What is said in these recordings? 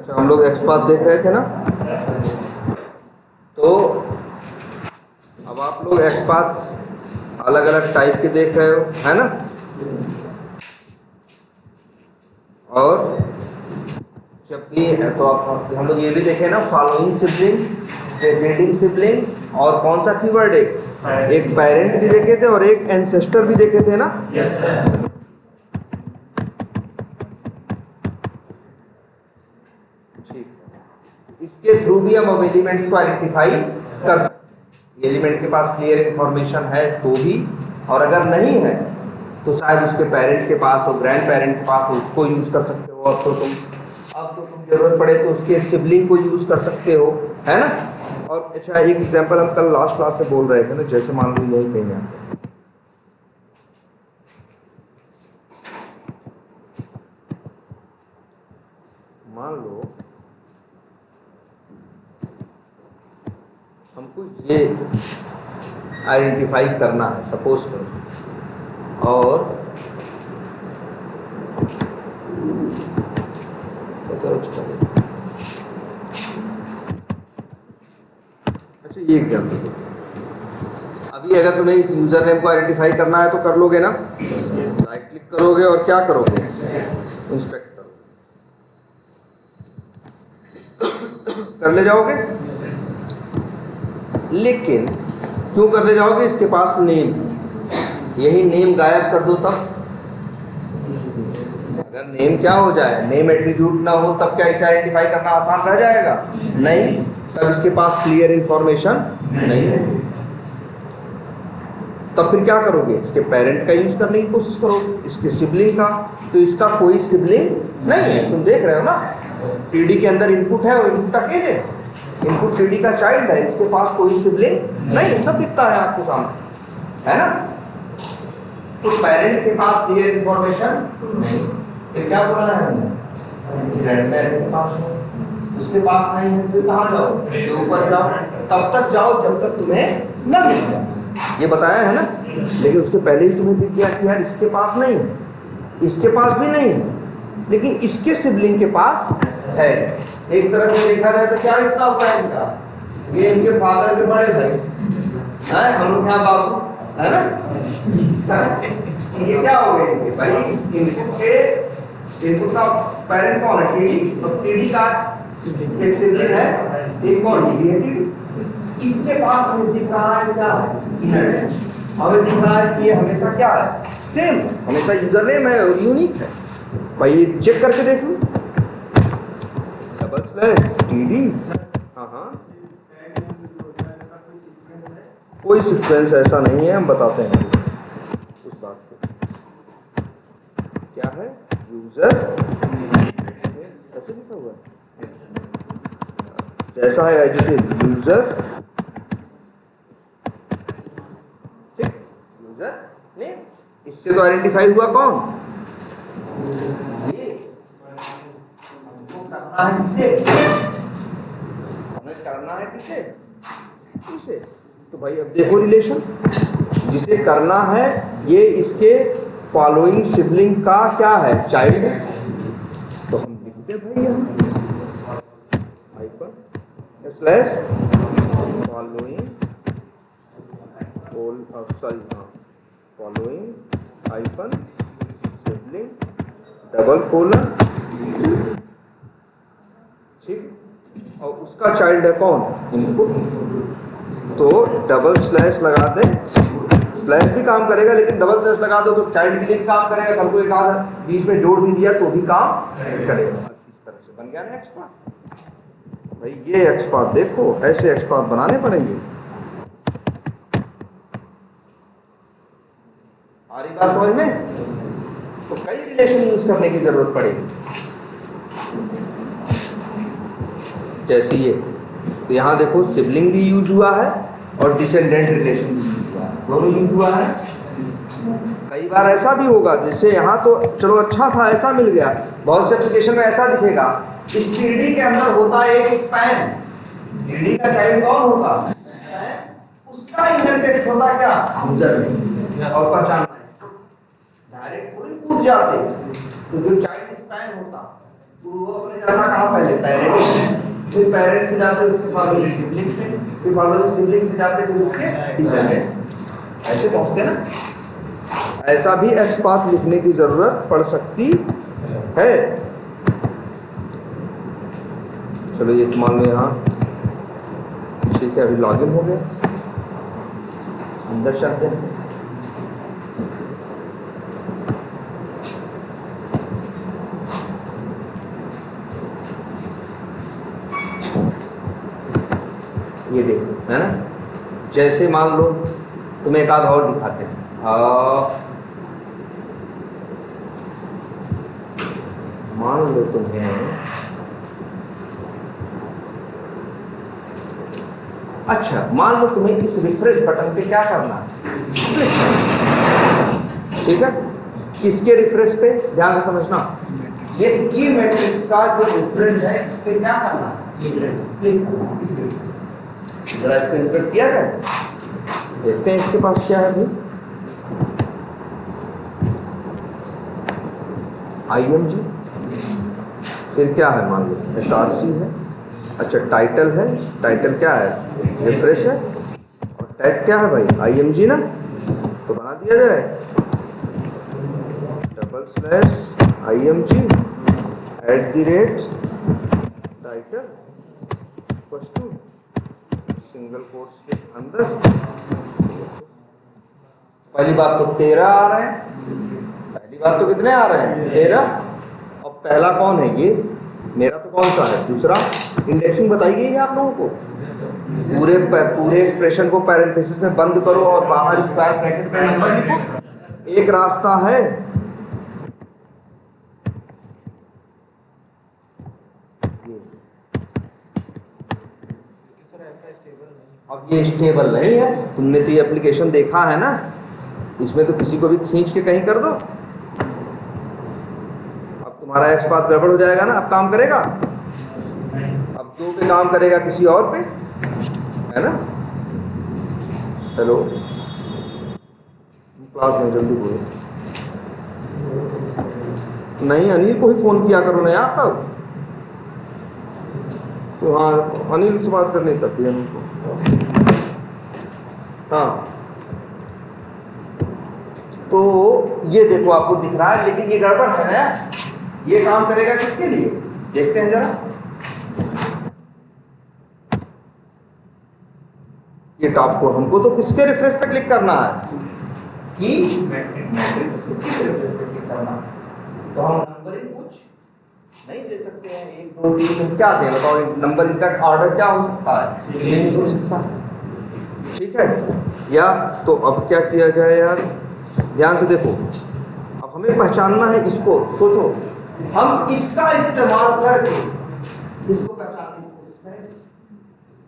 अच्छा, हम लोग XPath देख रहे थे ना, तो अब आप लोग XPath अलग अलग टाइप के देख रहे हो, है ना। और जब भी तो आप हम लोग ये भी देखे ना, फॉलोइंग सिबलिंग, प्रेसीडिंग सिबलिंग, और कौन सा कीवर्ड एक पेरेंट भी देखे थे और एक एंसेस्टर भी देखे थे ना। Yes sir. ठीक, इसके थ्रू भी हम अब एलिमेंट्स को आइडेंटिफाई कर सकते हैं। एलिमेंट के पास क्लियर इंफॉर्मेशन है तो भी, और अगर नहीं है तो शायद उसके पेरेंट के पास और ग्रैंड पेरेंट के पास हो, उसको यूज कर सकते हो। और तो तुम जरूरत पड़े तो उसके सिबलिंग को यूज कर सकते हो, है ना। और अच्छा, एक एग्जांपल हम कल लास्ट क्लास से बोल रहे थे ना, जैसे मान लो यही कहीं आता है, मान लो हमको ये आइडेंटिफाई करना है, सपोज करो, और अच्छा ये एग्जांपल दो। अभी अगर तुम्हें इस यूजर नेम को आइडेंटिफाई करना है तो कर लोगे ना, राइट क्लिक करोगे और क्या करोगे, इंस्पेक्ट करोगे, कर ले जाओगे। लेकिन क्यों कर ले जाओगे, इसके पास नेम, यही नेम गायब कर दो तब। अगर नेम क्या हो जाए, नेम एट्रीब्यूट ना हो, तब क्या इसे आइडेंटिफाई करना आसान रह जाएगा? नहीं, तब इसके पास क्लियर इंफॉर्मेशन नहीं है। तब फिर क्या करोगे, इसके पेरेंट का यूज करने की कोशिश करोगे, इसके सिबलिंग का। तो इसका कोई सिबलिंग नहीं है, तुम देख रहे हो ना, टीडी के अंदर इनपुट है, वो इनपुट का है, इनपुट टीडी का चाइल्ड है, इसके पास कोई सिबलिंग नहीं, सब दिखता है आपके सामने, है ना। तो पेरेंट के पास क्लियर इंफॉर्मेशन नहीं, फिर क्या बोला है हमने, ग्रैंड पेरेंट के पास है, उसके पास नहीं है, फिर कहाँ जाओ, ऊपर जाओ, तब तक जाओ जब तक तुम्हें न मिल जाए, ये बताया है ना। लेकिन उसके पहले ही तुम्हें दिख गया कि यार इसके पास नहीं है, इसके पास भी नहीं है, लेकिन इसके सिबलिंग के पास है। एक तरह से देखा जाए तो क्या रिश्ता होता है इनका, ये इनके फादर के बड़े भाई हैं, हम लोग क्या बाबू, है ना। ये क्या हो गए इनके भाई, इनपुट का पेरेंट कौन है, टीडी, और टीडी का एक सिबलिंग है, एक कौन, ये भी है टीडी। इसके पास हमें दिख रहा है क्या, इनर, हमें दिख रहा है कि ये हमेशा क्या है, सेम, हमेशा यूजर नेम है और यूनिक है। भाई चेक करके देख लो, टीडी, हाँ, कोई सीक्वेंस ऐसा नहीं है, हम बताते हैं उस बात को। क्या है, यूजर ऐसे लिखा हुआ है, जैसा है एज इट इज, यूजर, ठीक, यूजर नेम। इससे तो आइडेंटिफाई हुआ कौन, ये करना है किसे, हमें करना है किसे, इसे। तो भाई अब देखो रिलेशन, जिसे करना है ये इसके फॉलोइंग सिबलिंग का क्या है, चाइल्ड है। तो हम लिख दे भाई यहाँ hyphen slash following, following hyphen sibling double colon, ठीक, और उसका चाइल्ड है कौन, इनपुट। तो डबल स्लैश लगा दे, स्लैश भी काम करेगा लेकिन डबल स्लैश लगा दो तो चाइल्ड के लिए काम करेगा, कल को एक आध बीच में जोड़ भी दिया तो भी काम करेगा। इस तरह से बन गया ना XPath। भाई ये XPath देखो, ऐसे XPath बनाने पड़ेंगे। आ रही बात समझ में? तो कई रिलेशन यूज करने की जरूरत पड़ेगी, जैसे ये। तो यहाँ देखो सिबलिंग भी यूज हुआ है और डिसेंडेंट रिलेशन भी यूज हुआ है, दोनों यूज हुआ है। कई बार ऐसा भी होगा, जैसे यहाँ तो चलो अच्छा था, ऐसा मिल गया, बहुत से एप्लीकेशन में ऐसा दिखेगा, इस टीडी के अंदर होता है एक स्पैन, टीडी का चाइल्ड कौन होता, उसका इनर टेक्स्ट होता क्या, यूजर नेम, और पहचानना है, डायरेक्ट थोड़ी कूद जाते, तो जो चाइल्ड स्पैन होता तो वो अपने जाता कहाँ पहले पेरेंट में, फिर पेरेंट से जाते उसके फॉलोइंग सिबलिंग में, फिर फॉलोइंग सिबलिंग से जाते फिर उसके डिसेंडेंट, ऐसे पहुँचते ना। ऐसा भी एक्स पाथ लिखने की जरूरत पड़ सकती है। चलो ये तो मान लो यहाँ ठीक है, अभी लॉगिन हो गया, अंदर चलते हैं। ये देखो है ना, जैसे मान लो तुम्हें एक आध और दिखाते हैं। मान लो तुम्हें, अच्छा मान लो तुम्हें इस रिफ्रेश बटन पे क्या करना है, ठीक है, किसके रिफ्रेश पे, ध्यान से समझना, ये की मैट्रिक्स का जो रिफ्रेश है इस पे क्या करना है, जरा इसको इंस्पेक्ट किया जाए, देखते हैं इसके पास क्या है भाई। IMG, फिर क्या है, मान लो SRC है, अच्छा टाइटल है, टाइटल क्या है, रिफ्रेश है, और टैग क्या है भाई IMG ना, तो बना दिया जाए /IMG @title सिंगल कोट्स के अंदर। पहली बात तो 13 आ रहे हैं, पहली बात तो कितने आ रहे हैं 13, और पहला कौन है, ये मेरा तो कौन सा है, दूसरा। इंडेक्सिंग बताइए ये आप लोगों को, पूरे एक्सप्रेशन को पैरेंथेसिस में बंद करो और बाहर स्क्वायर ब्रैकेट में नंबर लिखो। एक रास्ता है, अब ये स्टेबल नहीं है, तुमने तो ये एप्लीकेशन देखा है ना, इसमें तो किसी को भी खींच के कहीं कर दो, अब तुम्हारा एक्स पाथ गड़बड़ हो जाएगा ना। अब काम करेगा, अब 2 पे काम करेगा किसी और पे, है ना। हेलो, क्लास में जल्दी बोलो, नहीं अनिल को ही फोन किया करो ना यार तब, तो हाँ अनिल से बात करनी तब भी हमको, हाँ। तो ये देखो आपको दिख रहा है, लेकिन ये गड़बड़ है ना, ये काम करेगा किसके लिए, देखते हैं जरा। ये टॉप को हमको तो किसके रेफरेंस पे क्लिक करना है, कि मैट्रिक्स किस रेफरेंस पे क्लिक करना है। तो हम नंबरिंग कुछ नहीं दे सकते हैं, 1 2 3 क्या दें बताओ, नंबरिंग का ऑर्डर क्या हो सकता है, चेंज हो सकता है, ठीक है। या तो अब क्या किया जाए यार, ध्यान से देखो, अब हमें पहचानना है इसको, सोचो हम इसका इस्तेमाल करके इसको पहचानने की कोशिश करेंगे।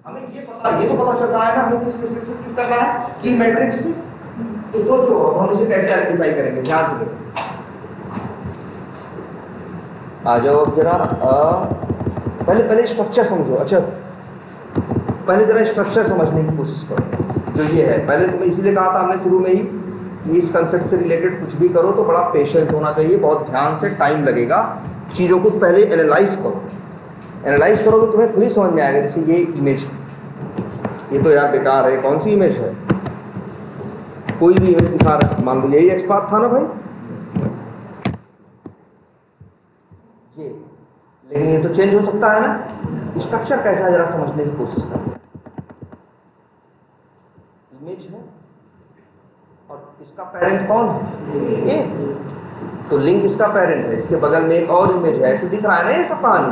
हमें ये तो पता चल रहा है ना हमें किस मैट्रिक्स में क्लिक करना है, की मैट्रिक्स की। तो सोचो अब हम इसे कैसे आइडेंटिफाई करेंगे, ध्यान से देखो, आ जाओ जरा। पहले स्ट्रक्चर समझो, अच्छा पहले जरा स्ट्रक्चर समझने की कोशिश करो जो ये है। पहले तुम्हें इसीलिए कहा था हमने शुरू में ही कि इस कंसेप्ट से रिलेटेड कुछ भी करो तो बड़ा पेशेंस होना चाहिए, बहुत ध्यान से, टाइम लगेगा, चीज़ों को पहले एनालाइज करो। एनालाइज करोगे तो तुम्हें खुद ही समझ में आएगा। जैसे ये इमेज, ये तो यार बेकार है, कौन सी इमेज है, कोई भी इमेज दिखा रहा है, मान लो यही एक्स पाथ था ना भाई, ये, लेकिन ये तो चेंज हो सकता है ना। स्ट्रक्चर कैसा है जरा समझने की कोशिश करो। इमेज है और इसका पेरेंट कौन है, ए, तो लिंक इसका पेरेंट है, इसके बगल में एक और इमेज है, ऐसे दिख रहा है ना ये सब कहानी।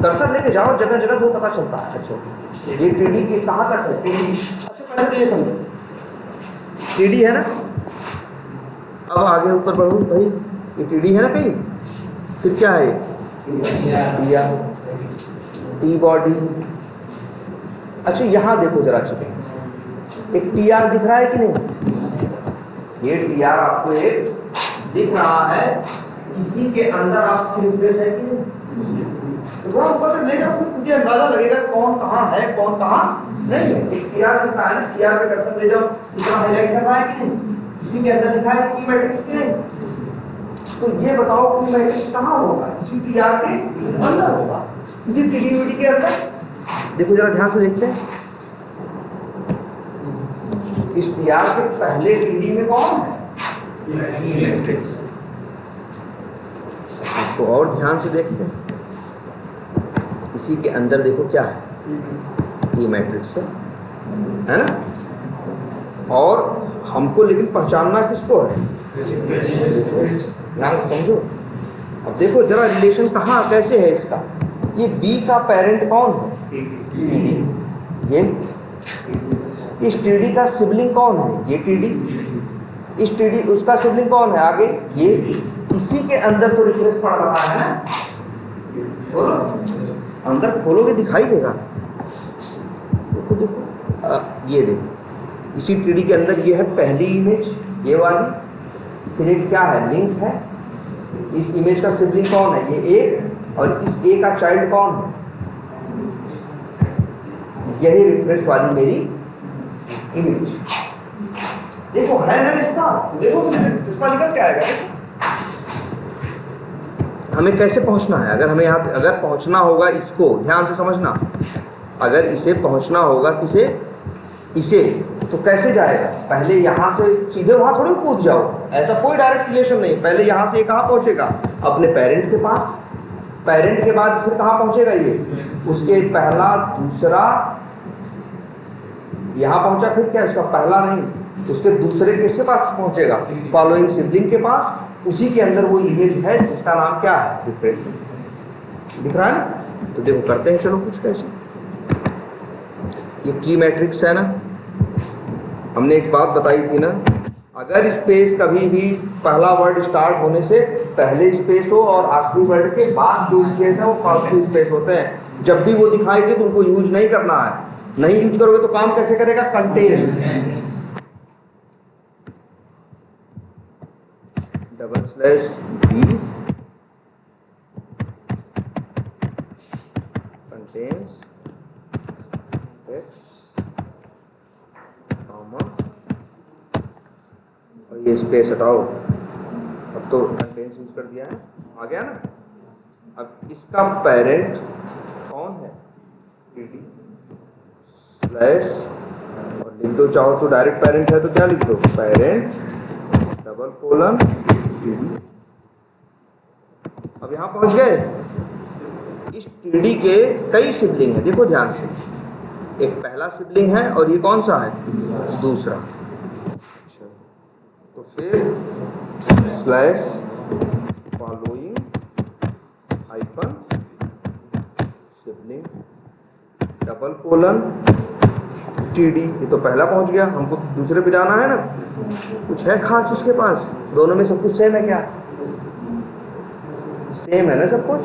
कर्सर लेके जाओ, जगह जगह तो पता चलता है। अच्छा ये टीडी के कहाँ तक है, टीडी, अच्छा पहले तो ये समझो टीडी है ना, अब आगे ऊपर बढ़ो भाई, ये टीडी है ना कहीं, फिर क्या है टीआर, टी बॉडी। अच्छा यहाँ देखो जरा अच्छे से, एक टीआर दिख रहा है कि नहीं, ये टीआर आपको एक दिख रहा है, इसी के अंदर आप रिप्लेस है कि नहीं, तो थोड़ा ऊपर तक ले जाओ, मुझे अंदाजा लगेगा कौन कहाँ है कौन कहाँ नहीं है। एक टीआर दिख रहा है ना, टीआर पे कर्सर ले जाओ, इतना हाईलाइट कर रहा है कि नहीं, इसी के अंदर लिखा है की मैट्रिक्स की नहीं, तो ये बताओ कि मैट्रिक्स कहाँ होगा? इसी टीआर के अंदर होगा, इसी टीडीवीडी के अंदर। देखो जरा ध्यान से देखते हैं, इस टीआर के पहले टीडी में कौन है? ई मैट्रिक्स। इसको और ध्यान से देखते हैं, इसी के अंदर देखो क्या है? ई मैट्रिक्स है ना? और हमको लेकिन पहचानना किसको है? ध्यान से समझो। अब देखो जरा रिलेशन कहाँ कैसे है इसका। ये बी का पेरेंट कौन है? टीडी। ये इस टीडी का सिबलिंग कौन है? ये टीडी। इस टीडी उसका सिबलिंग कौन है आगे? ये। इसी के अंदर तो रिफ्रेश पड़ रहा है ना, बोलो अंदर खोलोगे दिखाई देगा। देखो देखो ये देखो, इसी टीडी के अंदर ये है पहली इमेज, ये वाली। फिर एक क्या है? लिंक है। इस इमेज का सिबलिंग कौन है? ये ए। और इस ए का चाइल्ड कौन है? यही रिफ्रेश वाली मेरी इमेज। देखो है ना रिश्ता, देखो रिश्ता निकल के आएगा। हमें कैसे पहुंचना है? अगर हमें यहाँ अगर पहुंचना होगा, इसको ध्यान से समझना, अगर इसे पहुंचना होगा किसे? इसे, तो कैसे जाएगा? पहले यहाँ से सीधे वहाँ थोड़ी कूद जाओ, ऐसा कोई डायरेक्ट रिलेशन नहीं। पहले यहाँ से कहाँ पहुँचेगा? अपने पेरेंट के पास। पेरेंट के बाद फिर कहाँ पहुँचेगा? ये उसके पहला दूसरा, यहाँ पहुँचा, फिर क्या इसका पहला नहीं, उसके दूसरे किसके पास पहुँचेगा? फॉलोइंग सिबलिंग के पास। उसी के अंदर वो इमेज है जिसका नाम क्या है? रिफ्रेश। दिख रहा है ना? तो देखो करते हैं, चलो कुछ कैसे। ये की मैट्रिक्स है ना, हमने एक बात बताई थी ना, अगर स्पेस कभी भी पहला वर्ड स्टार्ट होने से पहले स्पेस हो और आखिरी वर्ड के बाद जो स्पेस है वो फालतू स्पेस होते हैं। जब भी वो दिखाई दे तो उनको यूज नहीं करना है। नहीं यूज करोगे तो काम कैसे करेगा? Contains, double slash B contains और ये स्पेस हटाओ। अब तो कंटेन्स यूज कर दिया है, आ गया ना। अब इसका पेरेंट कौन है? टीडी स्लैश, और लिख दो चाहो तो डायरेक्ट पेरेंट है तो क्या लिख दो? Parent double colon TD. अब यहाँ पहुँच गए। इस टीडी के कई सिबलिंग है, देखो ध्यान से। एक पहला सिबलिंग है और ये कौन सा है? दूसरा। अच्छा, तो फिर slash following hyphen sibling double colon TD. ये तो पहला पहुंच गया, हमको दूसरे पे जाना है ना। कुछ है खास इसके पास? दोनों में सब कुछ सेम है क्या? सेम है ना सब कुछ?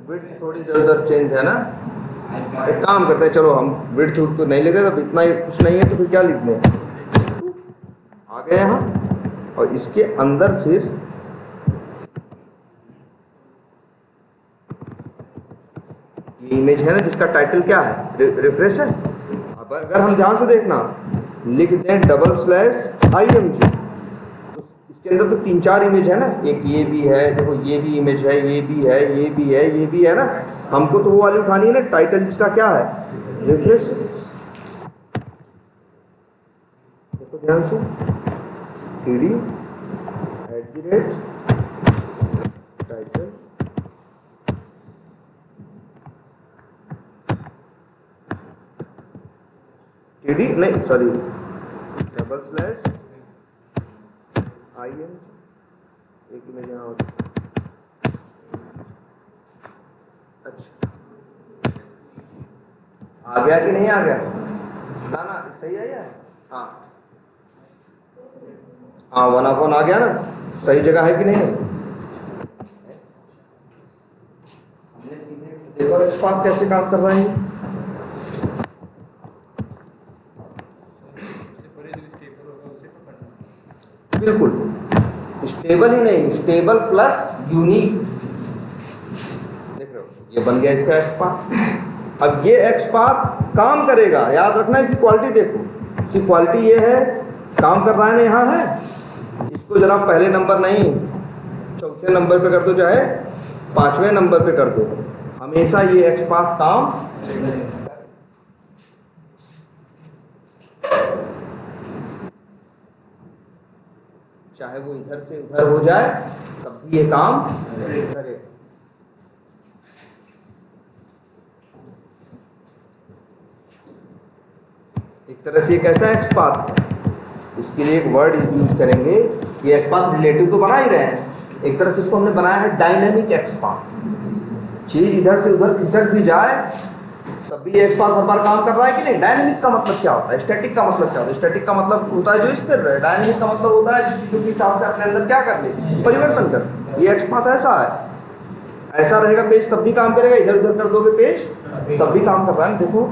विड्थ थोड़ी इधर उधर चेंज है ना। एक काम करते हैं, चलो हम विड्थ तो नहीं लेते, तब इतना ही कुछ नहीं है तो फिर क्या लिख दें? आ गए यहाँ। और इसके अंदर फिर ये इमेज है ना जिसका टाइटल क्या है? रिफ्रेश है। अब अगर हम ध्यान से देखना, लिख दें डबल स्लैश IMG, इसके अंदर तो 3-4 इमेज है ना। एक ये भी है, देखो ये भी इमेज है, ये भी है, ये भी है, ये भी है ना। हमको तो वो वाली उठानी है ना, टाइटल जिसका क्या है? रिफ्रेश। देखो ध्यान से, टीडी @ टाइटल टीडी नहीं सॉरी डबल स्लैश IMG, एक इमेज यहाँ होती। अच्छा, आ गया कि नहीं आ गया? ना ना सही आया? हाँ हाँ, 1/1 आ गया ना, सही जगह है कि नहीं? हमने सीधे देखो एक्सपार्ट कैसे काम कर रहे हैं। बिल्कुल स्टेबल ही नहीं, स्टेबल प्लस यूनिक। देख रहे हो, ये बन गया इसका एक्सपाथ। अब ये एक्सपाथ काम करेगा, याद रखना। इसकी क्वालिटी देखो, इसकी क्वालिटी ये है काम कर रहा है ना, यहाँ है। इसको जरा पहले नंबर नहीं, चौथे नंबर पे कर दो, चाहे 5वें नंबर पे कर दो, हमेशा ये एक्स पाथ काम, चाहे वो इधर से उधर हो जाए तब भी ये काम करे। एक तरह से ये कैसा एक्स पाथ है, इसके लिए एक वर्ड यूज करेंगे। ये एक्स पाथ रिलेटिव तो बना ही रहे हैं, एक तरह से इसको हमने बनाया है डायनेमिक एक्स पाथ। चीज इधर से उधर खिसक भी जाए तब भी एक्स पाथ हर बार काम कर रहा है कि नहीं। डायनेमिक का मतलब क्या होता है, स्टैटिक का मतलब क्या होता है? स्टैटिक का मतलब होता है जो स्थिर रहे, डायनेमिक का मतलब होता है चीजों के हिसाब से अपने अंदर क्या कर ले, परिवर्तन कर। ये एक्स पाथ ऐसा है, ऐसा रहेगा पेज तब भी काम करेगा, इधर उधर कर दोगे पेज तब भी काम कर रहा है। देखो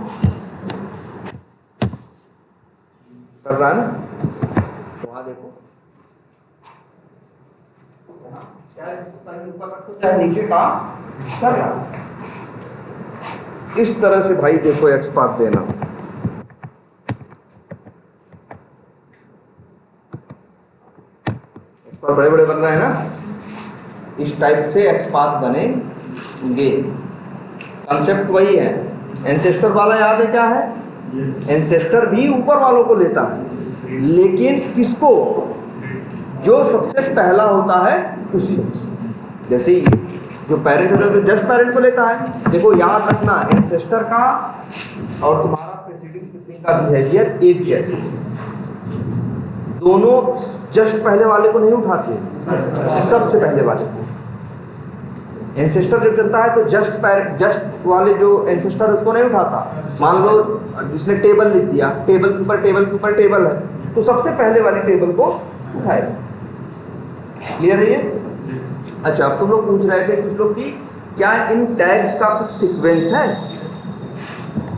कर रहा है ना, वहां देखो ऊपर रखो चाहे नीचे काम कर रहा है। इस तरह से भाई देखो एक्स पाथ देना। एक्स पाथ बड़े बड़े बन रहे हैं ना, इस टाइप से एक्स पाथ बनेंगे। कंसेप्ट वही है। एंसेस्टर वाला याद है क्या है? एंसेस्टर भी ऊपर वालों को लेता है, लेकिन किसको? जो सबसे पहला होता है उसको। जैसे जो पेरेंट होता है तो जस्ट पेरेंट को लेता है। देखो याद रखना, एंसेस्टर का और तुम्हारा प्रेसिडिंग सिबलिंग का बिहेवियर एक जैसा, दोनों जस्ट पहले वाले को नहीं उठाते, सबसे पहले वाले को। एंसेस्टर जब चलता है तो जस्ट वाले जो एंसेस्टर उसको नहीं उठाता। मान लो जिसने टेबल लिख दिया, टेबल के ऊपर टेबल है, तो सबसे पहले वाले टेबल को उठाएगा। क्लियर है ये? अच्छा, अब तुम लोग पूछ रहे थे कुछ लोग कि क्या इन टैग्स का कुछ सीक्वेंस है?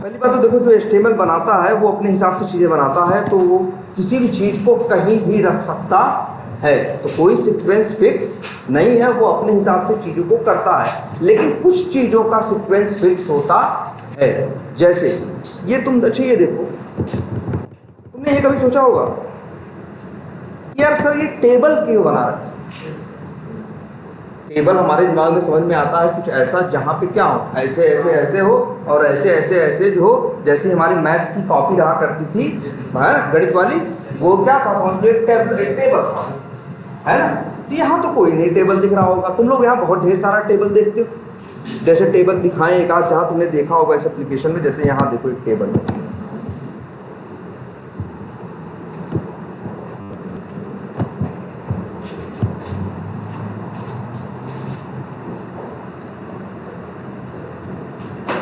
पहली बात तो देखो, जो HTML बनाता है वो अपने हिसाब से चीज़ें बनाता है, तो वो किसी भी चीज़ को कहीं भी रख सकता है, तो कोई सीक्वेंस फिक्स नहीं है, वो अपने हिसाब से चीज़ों को करता है। लेकिन कुछ चीज़ों का सीक्वेंस फिक्स होता है। जैसे ये तुम अच्छा ये देखो, तुमने ये कभी सोचा होगा कि यार सर ये टेबल क्यों बना रहा है? टेबल हमारे दिमाग में समझ में आता है कुछ ऐसा जहाँ पे क्या हो, ऐसे ऐसे ऐसे हो और ऐसे ऐसे ऐसे हो। जैसे हमारी मैथ की कॉपी रहा करती थी गणित वाली, वो क्या था समझ लो, टेबल था, है ना। तो यहाँ तो कोई नहीं टेबल दिख रहा होगा। तुम लोग यहाँ बहुत ढेर सारा टेबल देखते हो। जैसे टेबल दिखाएं एक आध जहाँ तुमने देखा होगा इस एप्लीकेशन में, जैसे यहाँ देखो एक टेबल है,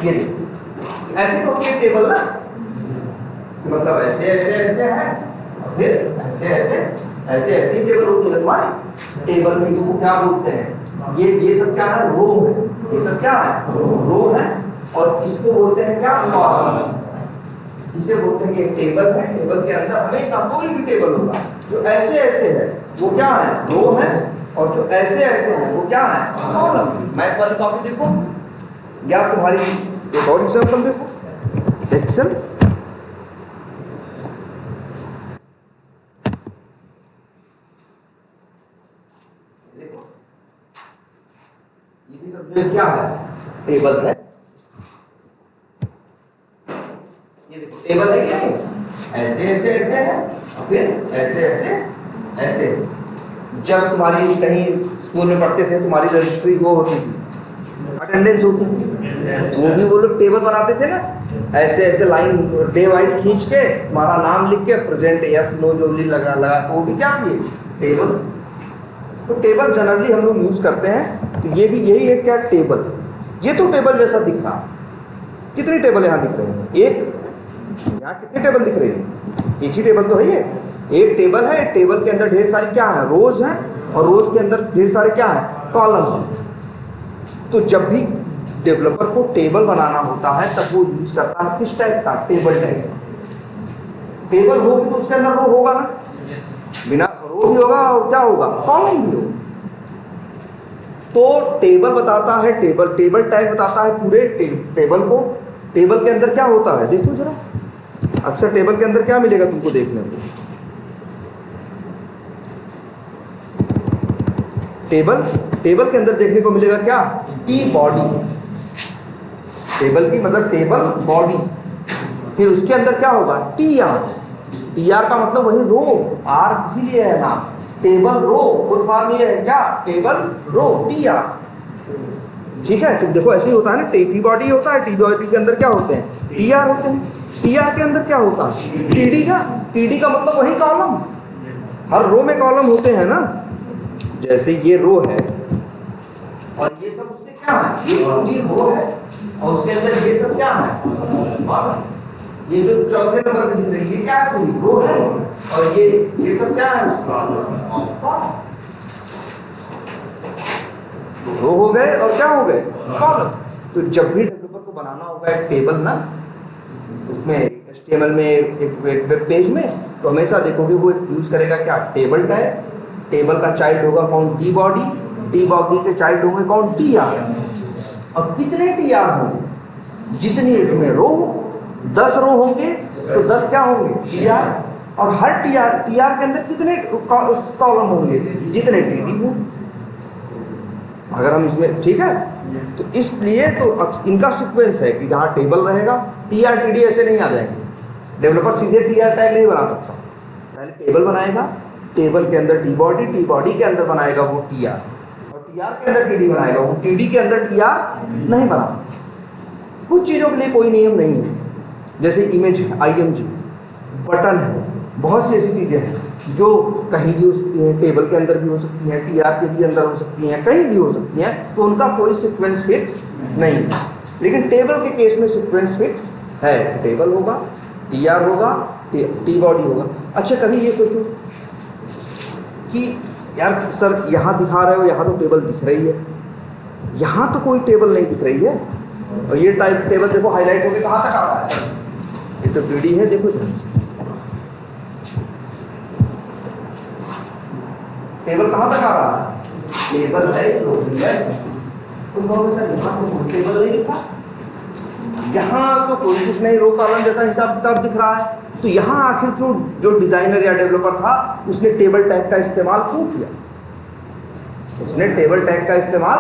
ये देखो ऐसे तो होती है टेबल ना, मतलब ऐसे ऐसे ऐसे है और फिर ऐसे ऐसे ऐसे ऐसी टेबल होती है तुम्हारी। टेबल में इसको क्या बोलते हैं? ये सब क्या है? रो है। ये सब क्या है? रो है। और इसको बोलते हैं क्या? कॉलम। इसे बोलते हैं कि एक टेबल है। टेबल के अंदर हमेशा कोई भी टेबल होगा जो ऐसे ऐसे है वो क्या है? रो है। और जो ऐसे ऐसे है वो क्या है? कॉलम। मैथ वाली कॉपी देखो, या तुम्हारी एक और एग्जाम्पल देखो, एक्सेल। देखो ये भी सब क्या है? टेबल है। ये देखो टेबल है क्या? ऐसे ऐसे ऐसे है और फिर ऐसे ऐसे ऐसे। जब तुम्हारी कहीं स्कूल में पढ़ते थे, तुम्हारी रजिस्ट्री वो होती थी, अटेंडेंस होती थी, वो भी वो लोग टेबल बनाते थे ना, ऐसे ऐसे लाइन डे वाइज खींच के तुम्हारा नाम लिख के प्रेजेंट यस नो जो भी लगा तो वो भी क्या किए? टेबल। तो टेबल जनरली हम लोग यूज करते हैं। तो ये भी यही है क्या? टेबल। ये तो टेबल जैसा दिख रहा। कितनी टेबल यहाँ दिख रही है? एक। यहाँ कितनी टेबल दिख रही है? एक ही टेबल तो है ये। एक टेबल है, टेबल के अंदर ढेर सारी क्या है? रोज है, और रोज के अंदर ढेर सारे क्या है? कॉलम है। तो जब भी डेवलपर को टेबल बनाना होता है तब वो यूज करता है किस टाइप का? Table type. टेबल होगी तो उसके अंदर रो होगा ना, बिना रो भी होगा और क्या होगा? कॉलम भी होगा। तो टेबल बताता है, टेबल टाइप बताता है पूरे टेबल को। टेबल के अंदर क्या होता है देखो जरा। अक्सर टेबल के अंदर क्या मिलेगा तुमको देखने को? टेबल, टेबल के अंदर देखने को मिलेगा क्या, टी बॉडी, टेबल की मतलब टेबल बॉडी, फिर उसके अंदर क्या होगा, टी आर, टी आर का मतलब वही रो, आर इसीलिए है नाम, टेबल रो, फुल फॉर्म ये है क्या, टेबल रो, टी आर। ठीक है, तो देखो ऐसे ही होता है ना, टी बॉडी होता है, टी बॉडी के अंदर क्या होते हैं, टी आर होते हैं, टी आर के अंदर क्या होता है, टीडी का, टीडी का मतलब वही कॉलम, हर रो में कॉलम होते हैं ना, जैसे ये रो है और ये सब उसमें क्या है, ये पूरी रो है और उसके अंदर ये सब क्या है, और ये जो चौथे नंबर पे दिख रही है ये क्या है, पूरी रो है, और ये सब क्या है उसका, रो हो गए और क्या हो गए, कॉलम। तो जब भी डेवलपर को बनाना होगा एक टेबल ना, उसमें HTML में एक वेब पेज में, तो हमेशा देखोगे वो यूज करेगा क्या, टेबल टैग, टेबल का चाइल्ड होगा कौन, टी बॉडी, टी बॉडी के चाइल्ड होंगे कौन, टी आर, और कितने टी आर होंगे, जितनी इसमें रो, 10 रो होंगे तो 10 क्या होंगे, टी आर, और हर टी आर के अंदर कितने कॉलम होंगे, जितने टीडी होंगे, अगर हम इसमें, ठीक है। तो इसलिए तो इनका सीक्वेंस है कि जहाँ टेबल रहेगा, टी आर टी डी ऐसे नहीं आ जाएंगे, डेवलपर सीधे टी आर टैग नहीं बना सकता, पहले टेबल बनाएगा, टेबल के अंदर टी बॉडी के अंदर बनाएगा वो टी आर, और टी आर के अंदर टी डी बनाएगा, वो टी डी के अंदर टी आर नहीं बना सकता। कुछ चीज़ों के लिए कोई नियम नहीं है, जैसे इमेज है, IMG, बटन है, बहुत सी ऐसी चीज़ें हैं जो कहीं भी हो सकती हैं, टेबल के अंदर भी हो सकती हैं, टी आर के भी अंदर हो सकती हैं, कहीं भी हो सकती हैं, तो उनका कोई सीक्वेंस फिक्स नहीं है। लेकिन टेबल के केस में सीक्वेंस फिक्स है, टेबल होगा, टी आर होगा, टी बॉडी होगा। अच्छा कभी ये सोचो कि यार सर यहाँ दिखा रहे हो, यहाँ तो टेबल दिख रही है, यहाँ तो कोई टेबल नहीं दिख रही है, और ये टाइप टेबल देखो हाईलाइट होकर कहाँ तक आ रहा है, ये तो पीडी है, देखो ध्यान से, टेबल कहाँ तक आ रहा है, टेबल है, तुम कहोगे सर यहाँ तो कोई टेबल नहीं दिख रहा, यहाँ तो कोई कुछ नहीं, रो कॉलम जैसा हिसाब किताब दिख रहा है, तो यहाँ आखिर क्यों जो डिजाइनर या डेवलपर था उसने टेबल टैग का इस्तेमाल क्यों किया, उसने टेबल टैग का इस्तेमाल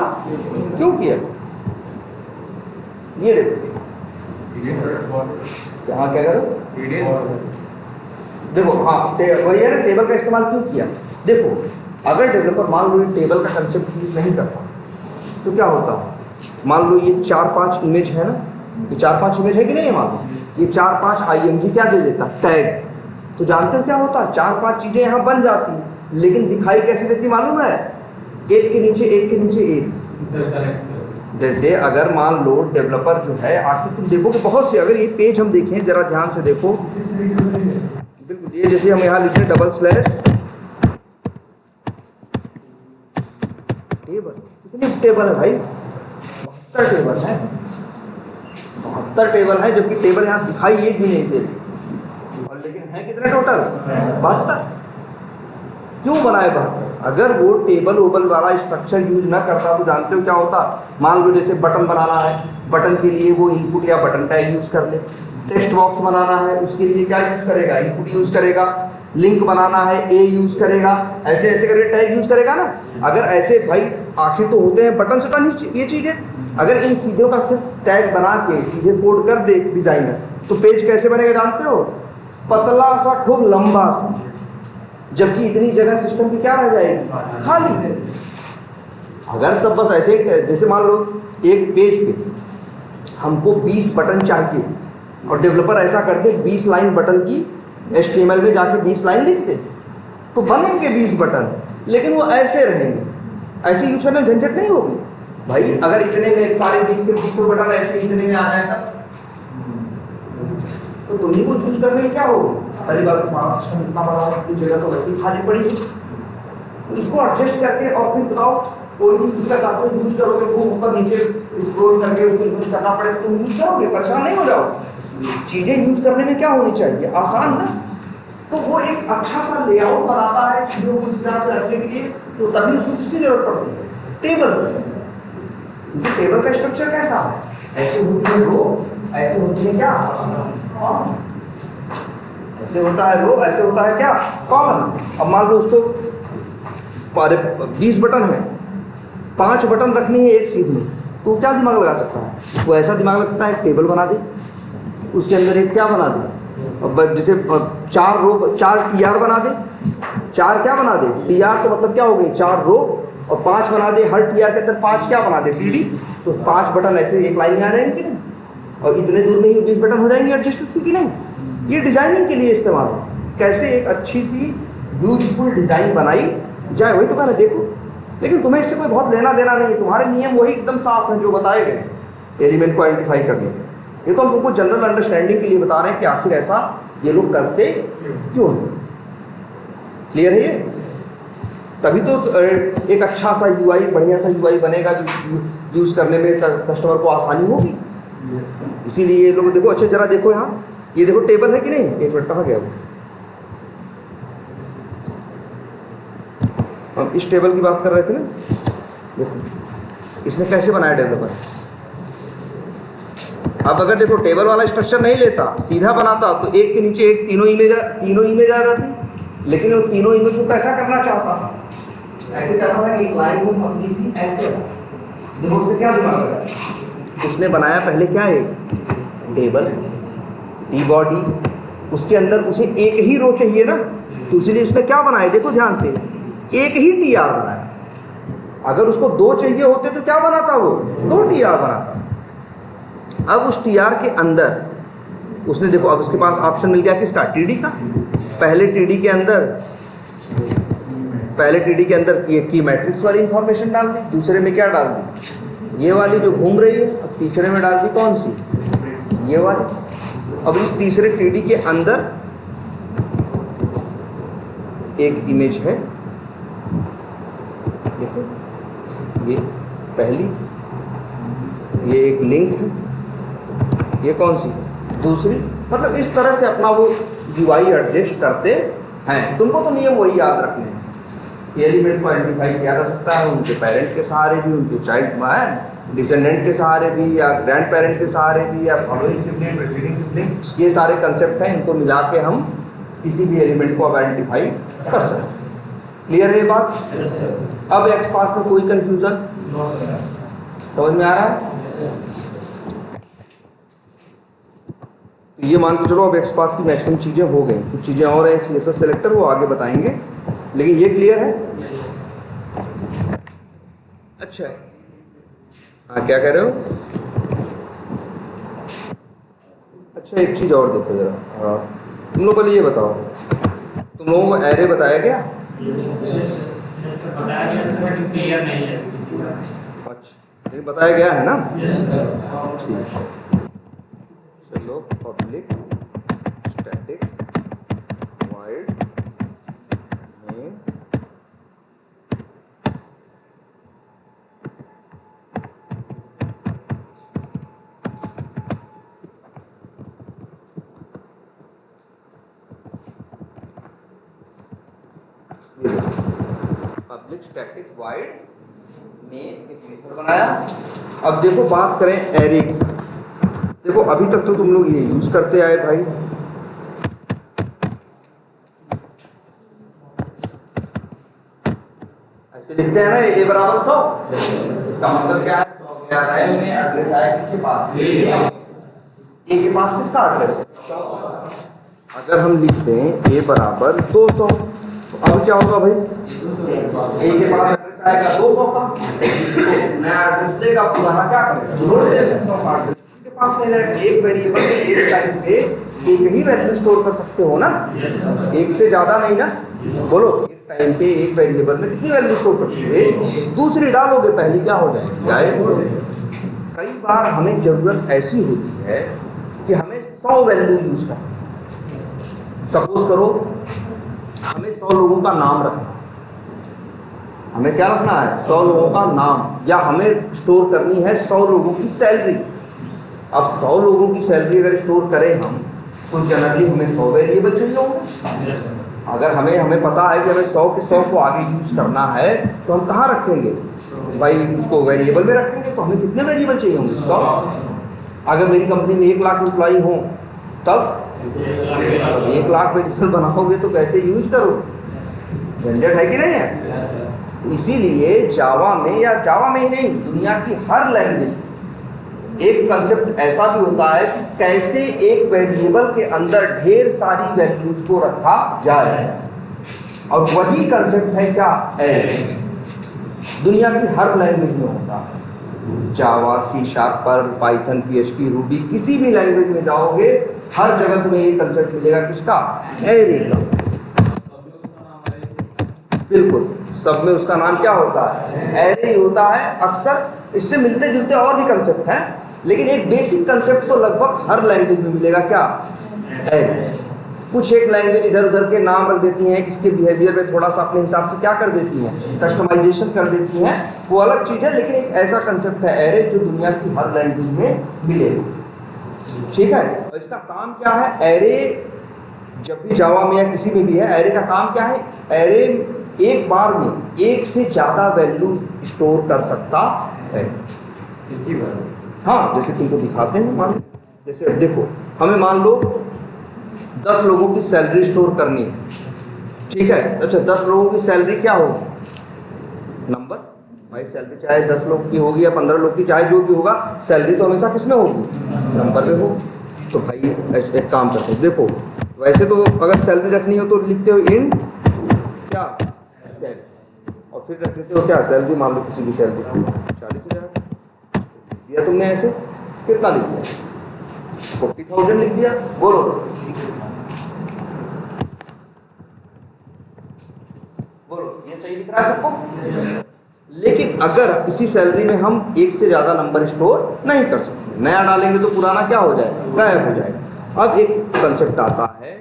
क्यों किया, ये देखो यहाँ क्या करो, देखो हाँ वही है, टेबल का इस्तेमाल क्यों किया। देखो अगर डेवलपर मान लो ये टेबल का कंसेप्ट यूज नहीं करता तो क्या होता, मान लो ये 4-5 इमेज है ना, ये 4-5 इमेज है कि नहीं है, मान लो ये 4-5 IMG क्या दे देता, टैग, तो जानते हो क्या होता, 4-5 चीजें यहाँ बन जाती, लेकिन दिखाई कैसे देती मालूम है, एक के नीचे एक। जैसे अगर मान लो डेवलपर जो है, आखिर तुम देखो कि बहुत से, अगर ये पेज हम देखें जरा ध्यान से देखो, बिल्कुल ये जैसे हम यहाँ लिखे डबल स्लैश टेबल, कितने टेबल है भाई, 72 टेबल है, 72 टेबल है, जबकि टेबल यहाँ दिखाई एक भी नहीं दे रही, और लेकिन है कितने टोटल, 72। क्यों बनाए 72, अगर वो टेबल ओबल वाला स्ट्रक्चर यूज ना करता तो जानते हो क्या होता, मान लो जैसे बटन बनाना है, बटन के लिए वो इनपुट या बटन टैग यूज कर ले, टेक्स्ट बॉक्स बनाना है उसके लिए क्या यूज करेगा, इनपुट यूज करेगा, लिंक बनाना है ए यूज करेगा, ऐसे ऐसे करके टैग यूज करेगा ना। अगर ऐसे भाई आखिर तो होते हैं बटन से ये चीजें, अगर इन सीधों का सिर्फ टैग बना के सीधे कोड कर दे डिजाइनर, तो पेज कैसे बनेगा जानते हो, पतला सा खूब लंबा सा, जबकि इतनी जगह सिस्टम की क्या रह जाएगी, खाली। अगर सब बस ऐसे ही, जैसे मान लो एक पेज पे हमको 20 बटन चाहिए और डेवलपर ऐसा करते 20 लाइन बटन की HTML में जाके 20 लाइन लिखते, तो बनेंगे 20 बटन, लेकिन वो ऐसे रहेंगे, ऐसे यूज करने में झंझट नहीं होगी भाई। अगर इतने में सारे 20 के 20 बटन ऐसे इतने में आ जाए तब तो तुम ही को यूज करने में क्या होगा, पहली बार तुम्हारा सिस्टम इतना बड़ा है, कुछ जगह तो वैसे ही खाली पड़ी है, तो इसको एडजस्ट करके और फिर बताओ कोई भी किसी का डाटा यूज करोगे वो ऊपर नीचे स्क्रॉल करके उसको यूज करना पड़े, तुम यूज करोगे, परेशान नहीं हो जाओगे। चीजें यूज करने में क्या होनी चाहिए, आसान ना। तो वो एक अच्छा सा लेआउट बनाता है चीजों को इस तरह से रखने के लिए, तो तभी उसको किसकी जरूरत पड़ती है, टेबल। क्योंकि टेबल का स्ट्रक्चर कैसा है, ऐसे होती है रो, ऐसे होती है क्या, ऐसे होता है रो, ऐसे होता है क्या, कॉलम। अब मान लो उसको 20 बटन है 5 बटन रखनी है एक सीध में, तो क्या दिमाग लगा सकता है? वो ऐसा दिमाग लग सकता है टेबल बना दे, उसके अंदर एक क्या बना दे, जैसे 4 रो 4 TR बना दे, 4 क्या बना दे TR, तो मतलब क्या हो गई 4 रो, और 5 बना दे, हर TR के अंदर 5 क्या बना दे TD, तो 5 बटन ऐसे एक लाइन में आ जाएंगे कि नहीं, और इतने दूर में ही 20 बटन हो जाएंगे एडजस्ट उसकी कि नहीं। ये डिजाइनिंग के लिए इस्तेमाल हो, कैसे एक अच्छी सी ब्यूटीफुल डिजाइन बनाई जाए, वही तो कहना देखो। लेकिन तुम्हें इससे कोई बहुत लेना देना नहीं है, तुम्हारे नियम वही एकदम साफ हैं जो बताए गए एलिमेंट को आइडेंटिफाई करने के। ये तो हम तुमको जनरल अंडरस्टैंडिंग के लिए बता रहे हैं कि आखिर ऐसा ये लोग करते क्यों हैं। क्लियर है ये? तभी तो एक अच्छा सा UI, बढ़िया सा UI बनेगा जो यूज करने में कस्टमर को आसानी होगी। इसीलिए ये लोग देखो, अच्छा जरा देखो यहाँ, ये देखो टेबल है कि नहीं, एक मिनट कहाँ गया वो, हम इस टेबल की बात कर रहे थे ना, देखो इसने कैसे बनाया डेवलपर। अब अगर देखो टेबल वाला स्ट्रक्चर नहीं लेता, सीधा बनाता, तो एक के नीचे एक तीनों इमेज आ जाती। लेकिन वो तीनों इमेज को कैसा करना चाहता था, ऐसे चाहता था कि एक लाइन को पतली सी ऐसे, देखो उसने क्या दिमाग लगाया, उसने बनाया पहले क्या है टेबल टी बॉडी, उसके अंदर उसे एक ही रो चाहिए ना, तो इसलिए उसने क्या बनाया, देखो ध्यान से, एक ही TR बनाया। अगर उसको 2 चाहिए होते तो क्या बनाता, वो 2 TR बनाता। अब उस TR के अंदर उसने देखो, अब उसके पास ऑप्शन मिल गया किसका, TD का। पहले TD के अंदर ये की मैट्रिक्स वाली इंफॉर्मेशन डाल दी, दूसरे में क्या डाल दी, ये वाली जो घूम रही है, अब तीसरे में डाल दी कौन सी, ये वाली। अब इस तीसरे TD के अंदर एक इमेज है, देखो ये पहली, ये एक लिंक है, ये कौन सी, दूसरी। मतलब इस तरह से अपना वो UI एडजस्ट करते हैं। तुमको तो नियम वही याद रखने हैं। एलिमेंट्स को आइडेंटिफाई किया जा सकता है उनके पेरेंट के सहारे भी, उनके चाइल्ड डिसेंडेंट के सहारे भी, या ग्रैंड पेरेंट के सहारे भी, या फॉलोइंग सिबलिंग, प्रीसीडिंग सिबलिंग, ये सारे कंसेप्ट हैं। इनको मिला के हम किसी भी एलिमेंट को आइडेंटिफाई कर सकते हैं। क्लियर है ये बात? अब XPath में कोई कंफ्यूजन समझ में आ रहा है? तो ये मान के चलो अब XPath की मैक्सिमम चीज़ें हो गई, कुछ चीज़ें और हैं CSS सेलेक्टर, वो आगे बताएंगे, लेकिन ये क्लियर है? अच्छा है, हाँ क्या कह रहे हो? अच्छा एक चीज़ और देखो जरा, हाँ तुम लोग पहले ये बताओ, तुम लोगों को एरे बताया गया? अच्छा ये बताया गया है ना? ठीक है, चलो पब्लिक स्टैटिक वॉइड में पब्लिक स्टैटिक वॉइड में एक मेथड बनाया। अब देखो बात करें एरे की, देखो अभी तक तो तुम लोग ये यूज करते आए भाई, ऐसे लिखते हैं ना A बराबर 100, इसका मतलब क्या है, 100 गया है में एड्रेस आया किसके पास, A के पास किसका एड्रेस है 100। अगर हम लिखते हैं A बराबर 200, तो अब क्या होगा भाई, A के पास एड्रेस आएगा 200 का, तो नया एड्रेस लेगा, पुराना क्या करेगा जोड़ देगा 100 का एड्रेस। इसके पास नहीं रहेगा, एक वेरिएबल में एक टाइम पे एक ही वैल्यू स्टोर कर सकते हो ना, एक से ज्यादा नहीं ना, बोलो एक टाइम पे एक वेरिएबल में कितनी वैल्यू स्टोर कर सकते हो, दूसरी डालोगे पहली क्या हो जाएगी, गायब। कई बार हमें जरूरत ऐसी होती है कि हमें 100 वैल्यू यूज करना, सपोज करो हमें 100 लोगों का नाम रखना, हमें क्या रखना है 100 लोगों का नाम, या हमें स्टोर करनी है 100 लोगों की सैलरी। अब 100 लोगों की सैलरी अगर स्टोर करें हम, तो जनरली हमें 100 वेरिएबल चाहिए होंगे। अगर हमें पता है कि हमें 100 के 100 को आगे यूज करना है, तो हम कहाँ रखेंगे भाई, उसको वेरिएबल में रखेंगे। तो हमें कितने वेरिएबल चाहिए होंगे 100। अगर मेरी कंपनी में 1 लाख एम्प्लॉई हो, तब 1 लाख वेरिएबल बनाओगे तो कैसे यूज करो, झंझट है कि नहीं है। इसीलिए जावा में, या जावा में ही नहीं, दुनिया की हर लैंग्वेज एक कंसेप्ट ऐसा भी होता है कि कैसे एक वेरिएबल के अंदर ढेर सारी वैल्यूज को रखा जाए, और वही कंसेप्ट है क्या, एरे। दुनिया की हर लैंग्वेज में होता है, Java, C sharp, Perl, Python, PHP, Ruby, किसी भी लैंग्वेज में जाओगे हर जगह तुम्हें ये कंसेप्ट मिलेगा, किसका, एरे का। बिल्कुल, सब में उसका नाम क्या होता है, एरे ही होता है। अक्सर इससे मिलते जुलते और भी कंसेप्ट हैं, लेकिन एक बेसिक कंसेप्ट तो लगभग हर लैंग्वेज में मिलेगा, क्या, एरे। कुछ एक लैंग्वेज इधर उधर के नाम रख देती हैं, इसके बिहेवियर में थोड़ा सा अपने हिसाब से क्या कर देती हैं, कस्टमाइजेशन कर देती हैं, वो अलग चीज़ है। लेकिन एक ऐसा कंसेप्ट है एरे जो दुनिया की हर लैंग्वेज में मिलेगा, ठीक है। और इसका काम क्या है, एरे जब भी जावा में या किसी में भी है, एरे का काम क्या है, एरे एक बार में एक से ज़्यादा वैल्यू स्टोर कर सकता है। हाँ, जैसे तुमको दिखाते हैं, मान जैसे देखो, हमें मान लो 10 लोगों की सैलरी स्टोर करनी है, ठीक है। अच्छा, 10 लोगों की सैलरी क्या होगी, नंबर, भाई सैलरी चाहे 10 लोग की होगी या 15 लोग की, चाहे जो भी होगा, सैलरी तो हमेशा किस में होगी, नंबर में होगी। तो भाई एक काम करते हो, देखो वैसे तो अगर सैलरी रखनी हो तो लिखते हो इन क्या, सैलरी, और फिर रख देते हो क्या, सैलरी, मान लो किसी भी सैलरी 40,000 दिया तुमने, ऐसे कितना लिख दिया, 40,000 लिख दिया। बोलो, ये सही दिख रहा है सबको। लेकिन अगर इसी सैलरी में हम एक से ज़्यादा नंबर स्टोर नहीं कर सकते, नया डालेंगे तो पुराना क्या हो जाएगा, गायब हो जाएगा। अब एक कंसेप्ट आता है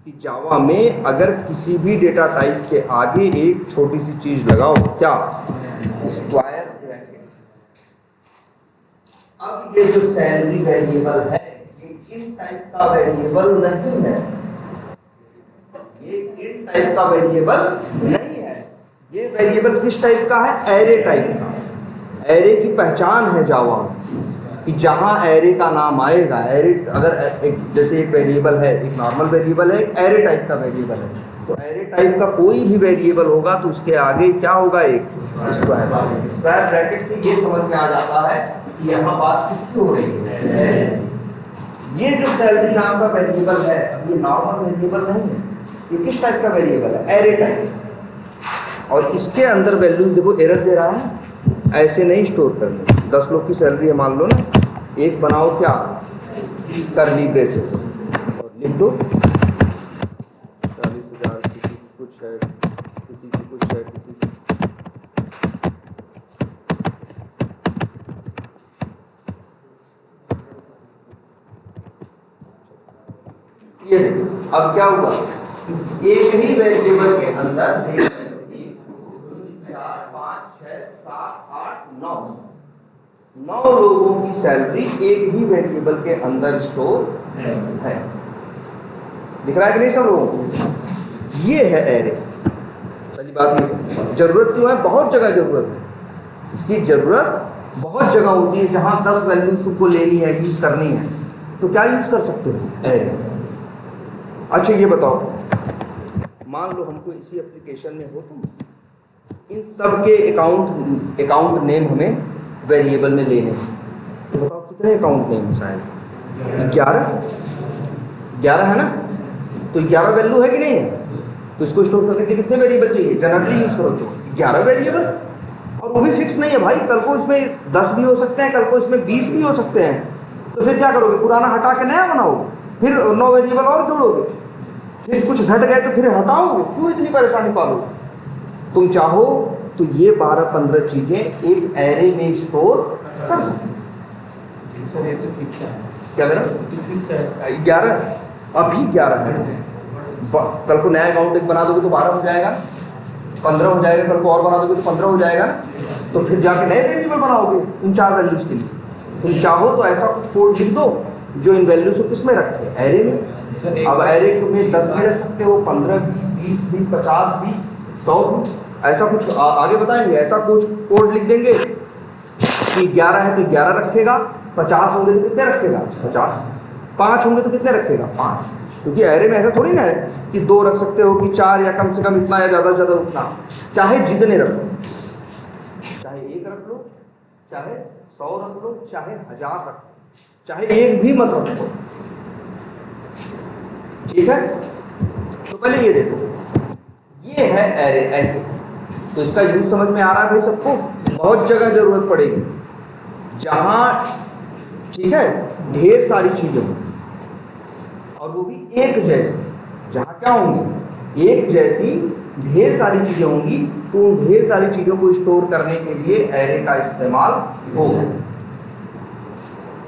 कि जावा में अगर किसी भी डेटा टाइप के आगे एक छोटी सी चीज़ लगाओ, क्या, स्क्वायर ब्रैकेट। अब ये जो सैलरी वेरिएबल है, ये इन टाइप का वेरिएबल नहीं है, ये इन टाइप का वेरिएबल नहीं है। ये वेरिएबल किस टाइप का है, एरे टाइप का। एरे की पहचान है जावा कि जहाँ एरे का नाम आएगा, एरे अगर एक जैसे एक वेरिएबल है, एक नॉर्मल वेरिएबल है, एक एरे टाइप का वेरिएबल है, तो एरे टाइप का कोई भी वेरिएबल होगा तो उसके आगे क्या होगा, एक स्क्वायर। स्क्वायर ब्रैकेट से ये समझ में आ जाता है कि यहाँ बात किसकी हो रही है। ये जो सैलरी नाम का वेरिएबल है, अब ये नॉर्मल वेरिएबल नहीं है, ये किस टाइप का वेरिएबल है, एरे टाइप। और इसके अंदर वैल्यूज देखो एरर दे रहा है, ऐसे नहीं स्टोर करनी। 10 लोग की सैलरी है मान लो ना, एक बनाओ क्या, करली ब्रेसेस, और लिख दो 40,000, किसी की कुछ है, किसी की कुछ है, किसी की। ये देखो अब क्या हुआ, एक ही वेरिएबल के अंदर 9 लोगों की सैलरी एक ही वेरिएबल के अंदर स्टोर है। दिख रहा है कि नहीं सब लोगों को, ये है एरे। पहली बात ये, जरूरत क्यों है, बहुत जगह जरूरत है इसकी, जरूरत बहुत जगह होती है जहां 10 वैल्यूज तुमको लेनी है, यूज करनी है, तो क्या यूज कर सकते हो, एरे। अच्छा ये बताओ, मान लो हमको इसी एप्लीकेशन में हो तुम, इन सब के अकाउंट नेम हमें वेरिएबल में लेने हैं, तो बताओ कितने अकाउंट नेम है, शायद 11 है ना, तो 11 वैल्यू है कि नहीं है, तो इसको स्टोर करने के लिए कितने वेरिएबल चाहिए, जनरली यूज करो तो 11 वेरिएबल, और वो भी फिक्स नहीं है भाई, कल को इसमें 10 भी हो सकते हैं, कल को इसमें 20 भी हो सकते हैं, तो फिर क्या करोगे, पुराना हटा के नया बनाओगे, फिर 9 वेरिएबल और जोड़ोगे, फिर कुछ घट गए तो फिर हटाओगे, क्यों इतनी परेशानी पालोगे। तुम चाहो तो ये 12-15 चीजें एक एरे में स्टोर कर सकते। सर ये तो फिक्स है, क्या मेरा फिक्स है 11, अभी 11 है, कल को नया अकाउंट एक बना दोगे तो 12 हो जाएगा, 15 हो जाएगा, कल को और बना दोगे तो 15 हो जाएगा, तो फिर जाके नए वेरिएबल बनाओगे इन 4 वैल्यूज के लिए। तुम चाहो तो ऐसा कुछ कोड लिख दो जो इन वैल्यूज को किसमें रखे, एरे में। अब एरे में 10 भी रख सकते हो, 15 भी, 20 भी, 50 भी, 100 भी, ऐसा कुछ आगे बताएंगे। ऐसा कुछ कोड लिख देंगे कि 11 है तो 11 रखेगा, 50 होंगे तो कितने रखेगा, 50, 5 होंगे तो कितने रखेगा, 5, क्योंकि एरे में ऐसा थोड़ी ना है कि 2 रख सकते हो कि 4, या कम से कम इतना या ज़्यादा से ज़्यादा उतना, चाहे जितने रखो। चाहे 100 रख लो, चाहे 1000 रख लो, चाहे एक भी मत रखो, ठीक है। तो पहले ये देखो, ये है एरे ऐसे, तो इसका यूज समझ में आ रहा है भाई सबको। बहुत जगह जरूरत पड़ेगी जहां, ठीक है, ढेर सारी चीजें होंगी और वो भी एक जैसी। जहां क्या होंगी, एक जैसी ढेर सारी चीजें होंगी, तो उन ढेर सारी चीजों को स्टोर करने के लिए एरे का इस्तेमाल होगा।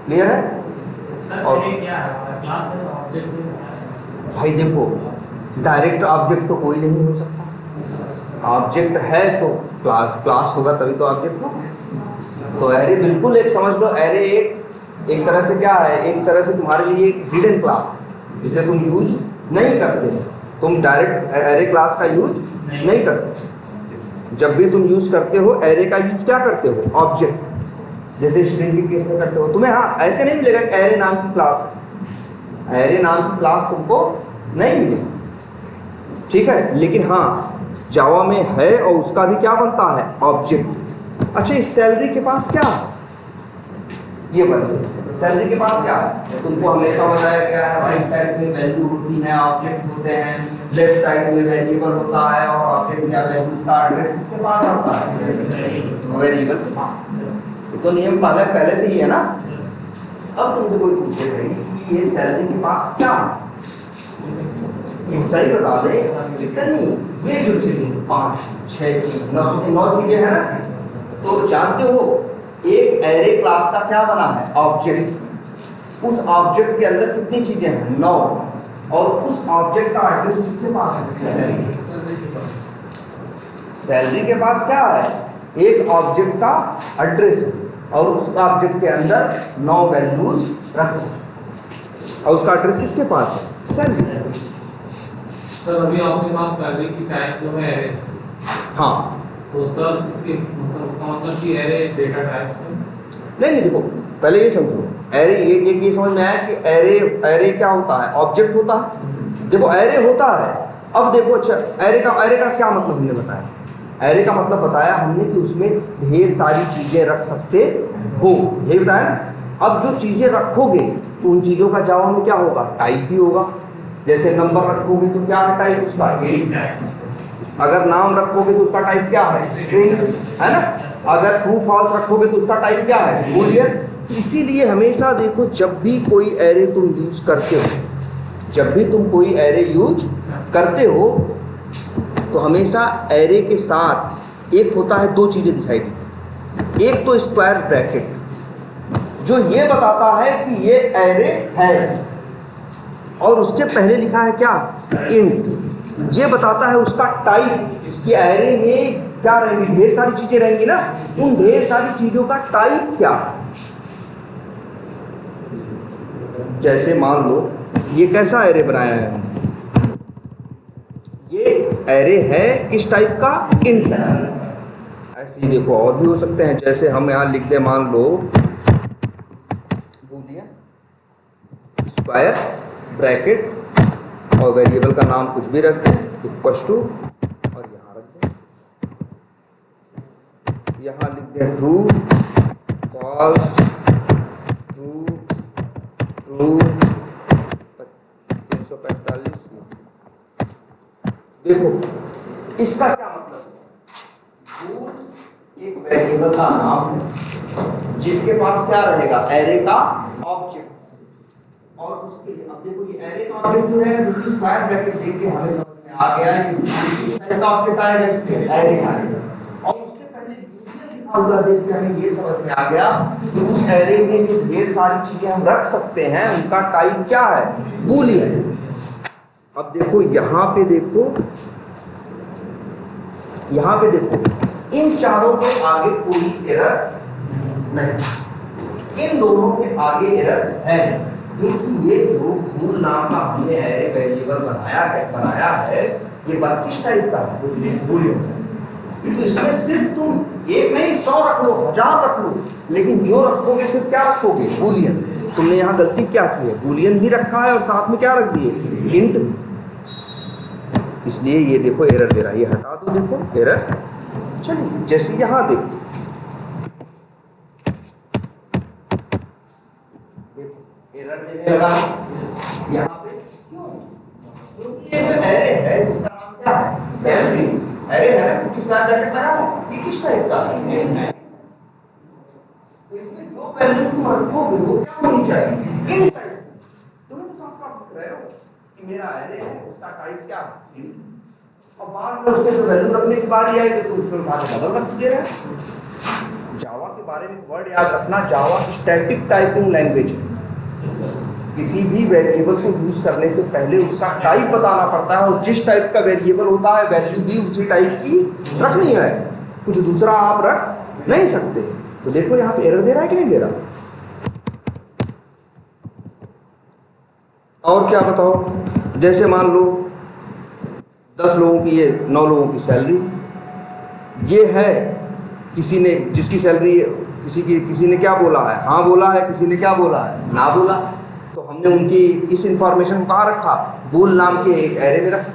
क्लियर है? और क्या है, क्लास है, ऑब्जेक्ट है? भाई देखो, डायरेक्ट ऑब्जेक्ट तो कोई नहीं हो सकता। ऑब्जेक्ट है तो क्लास होगा, तभी तो ऑब्जेक्ट होगा। तो एरे बिल्कुल एक समझ लो, एरे एक तरह से क्या है, एक तरह से तुम्हारे लिए एक हिडन क्लास है जिसे तुम यूज नहीं करते। तुम डायरेक्ट एरे क्लास का यूज नहीं करते। जब भी तुम यूज करते हो एरे का यूज क्या करते हो, ऑब्जेक्ट, जैसे स्ट्रिंग के केस में करते हो। तुम्हें हाँ ऐसे नहीं मिलेगा कि एरे नाम की क्लास है, एरे नाम की क्लास तुमको नहीं मिलेगी, ठीक है। लेकिन हाँ जावा में है और उसका भी क्या बनता है, ऑब्जेक्ट। अच्छा, इस सैलरी के पास क्या है, ये बनते सैलरी के पास क्या है, तुमको हमेशा बताया गया है राइट साइड में वैल्यू होती है, ऑब्जेक्ट होते हैं, लेफ्ट साइड में वेरिएबल होता है और ऑब्जेक्ट या वैल्यूज का एड्रेस किसके पास आता है, वेरिएबल के पास। ये तो नियम पहले से ही है ना। अब तुमसे कोई पूछे भाई कि ये सैलरी के पास क्या है, तो सही बता दे इतनी, ये जो चीजें 5 6 चीज 9 चीजें है ना। तो जानते हो एक एरे क्लास का क्या बना है, ऑब्जेक्ट। उस ऑब्जेक्ट के अंदर कितनी चीजें हैं, 9, और उस ऑब्जेक्ट का एड्रेस किसके पास है, सैलरी के पास क्या है, एक ऑब्जेक्ट का एड्रेस है और उस ऑब्जेक्ट के अंदर 9 वैल्यूज रखो और उसका एड्रेस किसके पास है, सैलरी। सर अभी आपके पास सैलरी की टाइप जो है, हाँ तो सर इसके मतलब उसका मतलब कि एरे डेटा टाइप है? नहीं, देखो पहले ये समझो, एरे ये समझ में आया कि एरे क्या होता है, ऑब्जेक्ट होता है। देखो एरे होता है, अब देखो अच्छा एरे का क्या मतलब हमने बताया, एरे का मतलब बताया हमने कि उसमें ढेर सारी चीजें रख सकते हो, यही बताया ना। अब जो चीजें रखोगे तो उन चीजों का जावा में क्या होगा, टाइप भी होगा। जैसे नंबर रखोगे तो क्या है टाइप उसका, अगर नाम रखोगे तो उसका टाइप क्या है, स्ट्रिंग, है ना। अगर ट्रू फॉल्स रखोगे तो उसका टाइप क्या है, बूलियन। इसीलिए हमेशा देखो, जब भी कोई एरे तुम यूज करते हो, जब भी तुम कोई एरे यूज करते हो तो हमेशा एरे के साथ एक होता है, 2 चीजें दिखाई देती। एक तो स्क्वायर ब्रैकेट जो ये बताता है कि ये एरे है, और उसके पहले लिखा है क्या, इंट, ये बताता है उसका टाइप कि एरे में क्या रहेंगी, ढेर सारी चीजें रहेंगी ना, उन ढेर सारी चीजों का टाइप क्या है। जैसे मान लो ये कैसा एरे बनाया है हमने, ये एरे है किस टाइप का, इंट है। ऐसे ही देखो और भी हो सकते हैं, जैसे हम यहाँ लिख दें, मान लो बूलियन स्क्वायर ब्रैकेट और वेरिएबल का नाम कुछ भी रख दें, इक्वल्स टू, और यहाँ रख दें, यहाँ लिख दें ट्रू फॉल्स, ट्रू ट्रू 345। देखो इसका क्या मतलब है, बूल एक वेरिएबल का नाम है जिसके पास क्या रहेगा, एरे का ऑब्जेक्ट, और उसके लिए अब देखो ये एरे का ऑब्जेक्ट जो है, जो स्क्वायर ब्रैकेट देख के हमें समझ में आ गया है कि एरे का ऑब्जेक्ट आएगा, इसके एरे का आएगा, और उसके पहले बूलियन लिखा हुआ देख के हमें ये समझ में आ गया कि उस एरे में जो ढेर सारी चीजें हम रख सकते हैं उनका टाइप क्या है, बूलियन। अब देखो यहाँ पे देखो, यहाँ पे देखो, इन चारों के आगे कोई एरर नहीं, इन दोनों के आगे एरर है, क्योंकि ये जो बूल नाम का हमने एरे वेरिएबल बनाया है ये 32 टाइप का है, बूलियन। तो इसमें सिर्फ तुम एक नहीं 100 रख लो, 1000 रख लो, लेकिन जो रखोगे सिर्फ क्या रखोगे, बूलियन। तुमने यहाँ गलती क्या की है, बूलियन भी रखा है और साथ में क्या रख दिए, इंट। इसलिए ये देखो एरर दे रहा है, ये हटा दो, देखो एरर। चलिए जैसे यहाँ देखो, लगा यहाँ पे क्यों? क्योंकि ये जो एरे है जिसका नाम क्या है सैलरी एरे है ना, किस बार ब्रैकेट लगा है ये किस टाइप का है? तो इसमें जो वैल्यूज तुम रखोगे वो क्या होनी चाहिए इन टाइप। तुम्हें तो साफ साफ दिख रहे हो कि मेरा एरे है उसका टाइप क्या है int। और बाद में उससे जो वैल्यू रखने की बारी आई तो तुम उसमें उठा के डबल रख दे रहे हो। जावा के बारे में वर्ड याद रखना, जावा स्टैटिक टाइपिंग लैंग्वेज है। किसी भी वेरिएबल को यूज करने से पहले उसका टाइप बताना पड़ता है, और जिस टाइप का वेरिएबल होता है वैल्यू भी उसी टाइप की रखनी है, कुछ दूसरा आप रख नहीं सकते। तो देखो यहाँ पे एरर दे रहा है कि नहीं दे रहा। और क्या बताओ, जैसे मान लो 10 लोगों की ये 9 लोगों की सैलरी ये है, किसी ने जिसकी सैलरी किसी ने क्या बोला है, हाँ बोला है, किसी ने क्या बोला है, ना बोला। तो हमने उनकी इस इंफॉर्मेशन को कहाँ रखा, बोल नाम के एक एरे में रखा।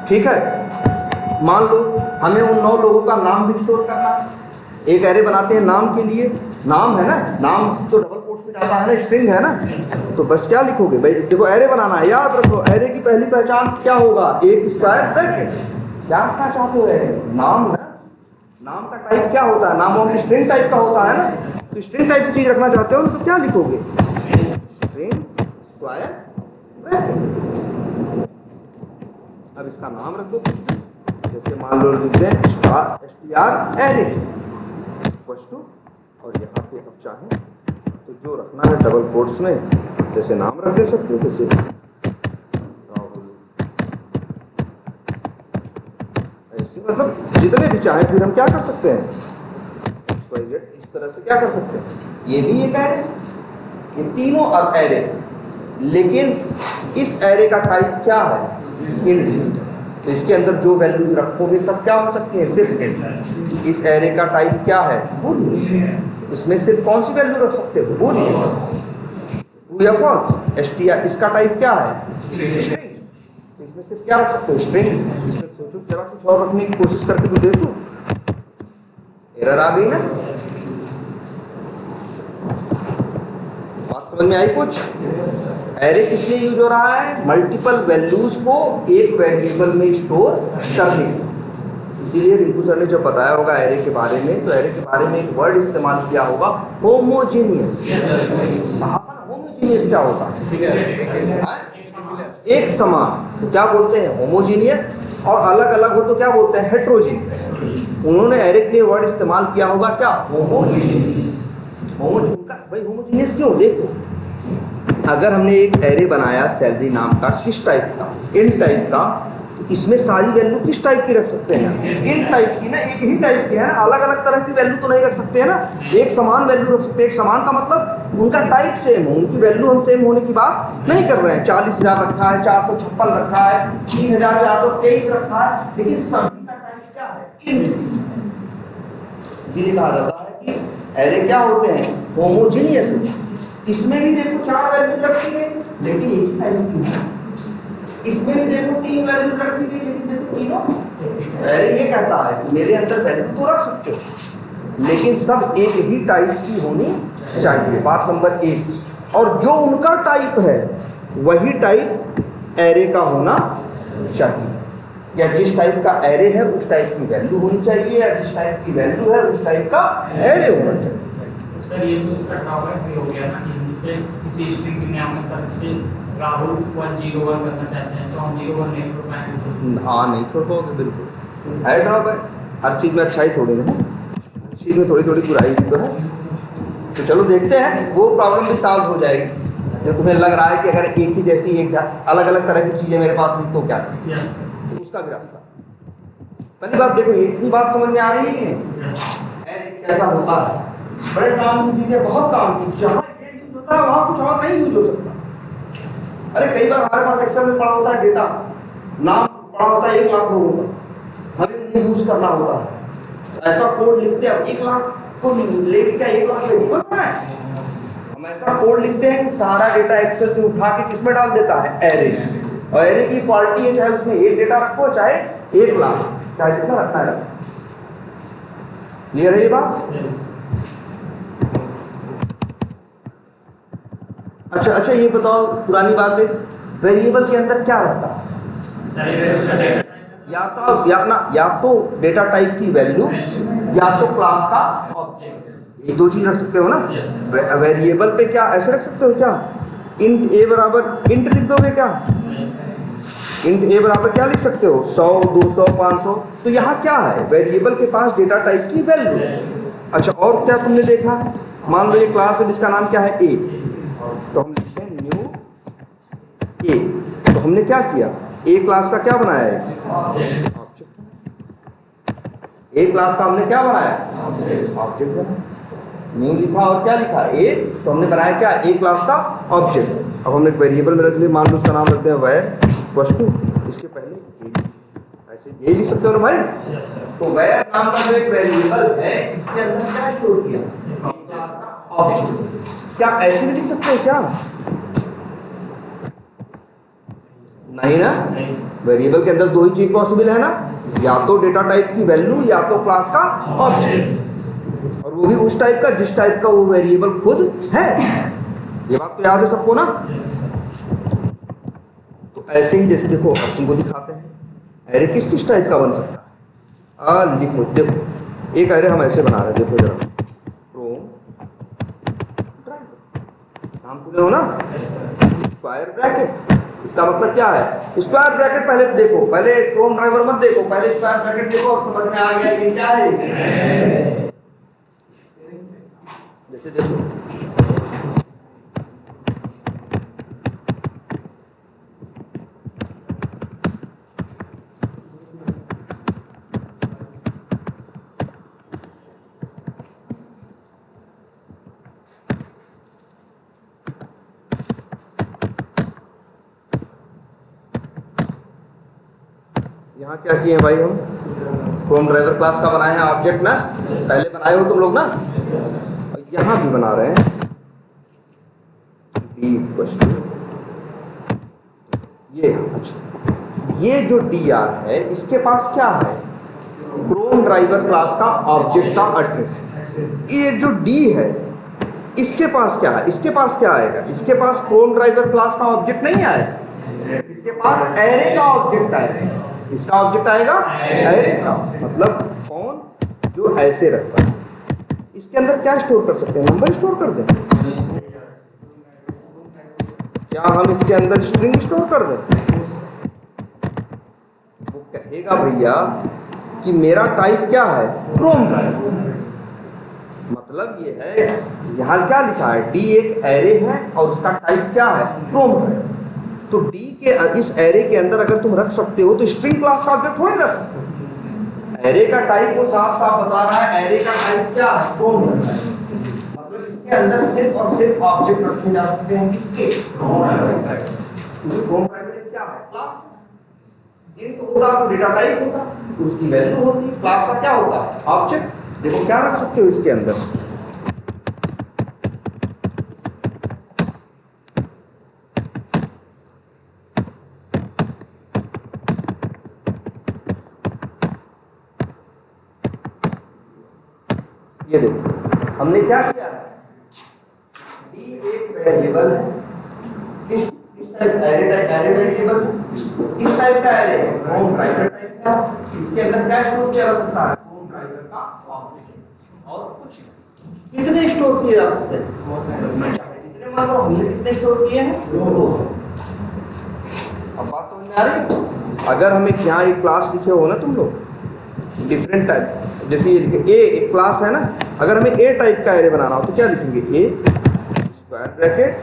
ठीक है, मान लो हमें उन 9 लोगों का नाम भी स्टोर करना है, एक एरे बनाते हैं नाम के लिए। नाम है ना, नाम तो डबल कोट्स में जाता है ना, स्ट्रिंग है ना, तो बस क्या लिखोगे भाई, देखो एरे बनाना है, याद रखो एरे की पहली पहचान क्या होगा, एक स्क्वायर ब्रैकेट। क्या रखना चाहते हो एरे, नाम ना, नाम का टाइप क्या होता है, नाम और स्ट्रिंग टाइप का होता है ना, तो स्ट्रिंग टाइप की चीज रखना चाहते हो तो क्या लिखोगे, स्ट्रिंग स्क्वायर ब्रैकेट। अब इसका नाम रख दो, जैसे मान लो लिख दें str एरे टू, और यहाँ पे अब चाहें तो जो रखना है डबल कोट्स में जैसे नाम रख दे सकते हो, जैसे राहुल, ऐसे मतलब जितने भी चाहें। फिर हम क्या कर सकते हैं XYZ इस तरह से क्या कर सकते हैं, ये भी एक एरे, ये तीनों अब एरे, लेकिन इस एरे का टाइप क्या है इंट। तो इसके अंदर जो वैल्यूज रखोगे सब क्या हो सकती है, सिर्फ इंट। इस एरे का टाइप क्या है बूलियन, इसमें सिर्फ कौन सी वैल्यू रख सकते हो, बूलियन, ट्रू या फॉल्स। str इसका टाइप क्या है स्ट्रिंग, तो इसमें सिर्फ क्या रख सकते हो, स्ट्रिंग। इसमें सोचो जरा कुछ और रखने की कोशिश करके तो देखो, एरर आ गई ना। बात समझ में आई कुछ। एरे किस लिए यूज हो रहा है, मल्टीपल वैल्यूज को एक वेरिएबल में स्टोर करने। इसीलिए रिंकू सर ने जब बताया होगा एरे के बारे में, तो एरे के बारे में एक वर्ड इस्तेमाल किया होगा होमोजेनियस। होमोजेनियस क्या होता है, एक समान, तो क्या बोलते हैं होमोजेनियस, और अलग अलग हो तो क्या बोलते हैं हेट्रोजेनियस। उन्होंने एरे के लिए वर्ड इस्तेमाल किया होगा क्या, होमोजेनियस। भाई होमोजेनियस क्यों, देखो अगर हमने एक एरे बनाया सैलरी नाम का, किस टाइप का, इन टाइप का, इसमें सारी वैल्यू किस टाइप की रख सकते हैं, इन टाइप की ना, एक ही टाइप की है ना, अलग अलग तरह की वैल्यू तो नहीं रख सकते हैं ना, एक समान वैल्यू रख सकते हैं। एक समान का मतलब उनका टाइप सेम हो, उनकी वैल्यू हम सेम होने की बात नहीं कर रहे हैं। 40,000 रखा है, 456 रखा है, 3,423 रखा है, लेकिन सभी का टाइप क्या है, इन। इसीलिए कहा जाता है कि एरे क्या होते हैं, होमोजेनियस। इसमें भी देखो 4 वैल्यूज रखी गई लेकिन एक ही टाइप की है, इसमें भी देखो 3 वैल्यूज रखी गई लेकिन देखो तीनों। अरे ये कहता है कि मेरे अंदर वैल्यू तो रख सकते हो लेकिन सब एक ही टाइप की होनी चाहिए, बात नंबर 1। और जो उनका टाइप है वही टाइप एरे का होना चाहिए, या जिस टाइप का एरे है उस टाइप की वैल्यू होनी चाहिए, या जिस टाइप की वैल्यू है उस टाइप का एरे होना चाहिए। सर ये तो उसका ड्रॉबैक भी हो गया ना कि जैसे किसी स्ट्रिंग के नाम में सर से राहुल 101 करना चाहते हैं तो हम 01 नहीं छोड़ पाएंगे। हाँ नहीं छोड़ पाओगे, बिल्कुल है ड्रॉबैक। हर चीज़ में अच्छाई थोड़ी ना, हर चीज़ में थोड़ी थोड़ी बुराई भी तो है। तो चलो देखते हैं, वो प्रॉब्लम भी सॉल्व हो जाएगी जो तुम्हें लग रहा है कि अगर एक ही जैसी एक अलग अलग तरह की चीज़ें मेरे पास हुई तो क्या, तो उसका भी रास्ता। पहली बात देखो, इतनी बात समझ में आ रही है कि नहीं, कैसा होता है, बड़े काम की चीजें, बहुत काम की, जहाँ ये यूज होता है वहाँ कुछ और नहीं यूज हो सकता। अरे कई बार हमारे पास एक्सेल में पड़ा होता है डेटा, नाम पड़ा होता है 1 लाख लोगों का, हमें उन्हें यूज करना होता है, ऐसा कोड लिखते हैं। 1 लाख को लेके क्या 1 लाख वेरिएबल है, हम ऐसा कोड लिखते हैं कि सारा डेटा एक्सेल से उठा के किसमें डाल देता है, एरे। और एरे की क्वालिटी है, चाहे उसमें 1 डेटा रखो चाहे 1 लाख, चाहे जितना रखना है। क्लियर है ये बात। अच्छा ये बताओ, पुरानी बात है, वेरिएबल के अंदर क्या रहता है? या तो डेटा टाइप की वैल्यू या तो क्लास का ऑब्जेक्ट, ये दो चीज रख सकते हो ना। वेरिएबल पे क्या ऐसे रख सकते हो क्या? इंट ए बराबर इंट लिख दोगे क्या? इंट ए बराबर क्या लिख सकते हो? 100, 200, 500। तो यहाँ क्या है? वेरिएबल के पास डेटा टाइप की वैल्यू। अच्छा, और क्या तुमने देखा है? मान लो ये क्लास है जिसका नाम क्या है ए, तो हम लिखते हैं न्यू ए। तो हमने क्या किया? ए क्लास का क्या बनाया है? ऑब्जेक्ट। ए क्लास का हमने क्या बनाया? ऑब्जेक्ट बनाया। न्यू लिखा और क्या लिखा? ए। तो हमने बनाया क्या? ए क्लास का ऑब्जेक्ट। अब हमने एक वेरिएबल में रख लिया, मान लो उसका नाम रखते हैं वैर वस्तु, इसके पहले ए, ऐसे यही लिख सकते हो ना भाई। तो वैर नाम का जो एक वेरिएबल है, इसके अंदर क्या स्टोर किया? क्लास का ऑब्जेक्ट। क्या ऐसे भी लिख सकते हो क्या? नहीं ना। वेरिएबल के अंदर दो ही चीज पॉसिबल है ना, या तो डेटा टाइप की वैल्यू या तो क्लास का ऑब्जेक्ट, और वो भी उस टाइप का जिस टाइप का वो वेरिएबल खुद है। ये बात तो याद है सबको ना। तो ऐसे ही जैसे देखो, अब तुमको दिखाते हैं एरे किस किस टाइप का बन सकता है। लिखो, देखो एक एरे हम ऐसे बना रहे हैं, देखो जरा, क्रोम नाम सुने हो ना, स्क्वायर ब्रैकेट। इसका मतलब क्या है? स्क्वायर ब्रैकेट पहले देखो, पहले क्रोम ड्राइवर मत देखो, पहले स्क्वायर ब्रैकेट देखो और समझ में आ गया ये क्या है। जैसे देखो, यहाँ क्या किए हैं भाई, हम क्रोम ड्राइवर क्लास का बनाए हैं ऑब्जेक्ट ना, पहले बनाए हो तुम लोग ना, और यहाँ भी बना रहे हैं डी क्वेश्चन ये। अच्छा, ये जो डी आर है इसके पास क्या है? क्रोम ड्राइवर क्लास का ऑब्जेक्ट का एड्रेस है। ये जो डी है इसके पास क्या है? इसके पास क्या आएगा? इसके पास क्रोम ड्राइवर क्लास का ऑब्जेक्ट नहीं आएगा, इसके पास एरे का ऑब्जेक्ट आएगा। इसका ऑब्जेक्ट आएगा एरे का। मतलब कौन? जो ऐसे रखता है। इसके अंदर क्या स्टोर कर सकते हैं? नंबर स्टोर कर दें। क्या हम इसके अंदर स्ट्रिंग स्टोर कर दें? वो कहेगा भैया कि मेरा टाइप क्या है? Chrome driver. मतलब ये है, यहाँ क्या लिखा है? डी एक एरे है और उसका टाइप क्या है? Chrome driver. तो डी के इस एरे के अंदर अगर तुम रख सकते हो तो स्ट्रिंग क्लास का ऑब्जेक्ट थोड़ी रख सकते हो। एरे का टाइप को साफ साफ बता रहा है, एरे का टाइप क्या है? Chrome driver. मतलब इसके अंदर सिर्फ और सिर्फ ऑब्जेक्ट रखे जा सकते हैं किसके? Chrome driver. क्रोम ड्राइवर क्या है? क्लास। इंट होता तो डेटा टाइप होता, तो उसकी वैल्यू होती। क्लास का क्या होता है? ऑब्जेक्ट। देखो क्या रख सकते हो इसके अंदर? ये देखो हमने क्या किया, डी एक वेरिएबल है, किस टाइप? Array variable. किस टाइप का एरे? क्रोम ड्राइवर टाइप का। इसके अंदर क्या स्टोर किया जा सकता है? क्रोम ड्राइवर का ऑब्जेक्ट। और कुछ कितने स्टोर किए जा सकते हैं? कितने? मान लो हमने कितने स्टोर किए हैं? 2। अब बात समझ में आ रही है? अगर हम एक यहाँ एक क्लास लिखे हो ना तुम लोग, डिफरेंट टाइप, जैसे ये लिखे ए, एक क्लास है ना, अगर हमें ए टाइप का एरे बनाना हो तो क्या लिखेंगे? ए स्क्वायर ब्रैकेट,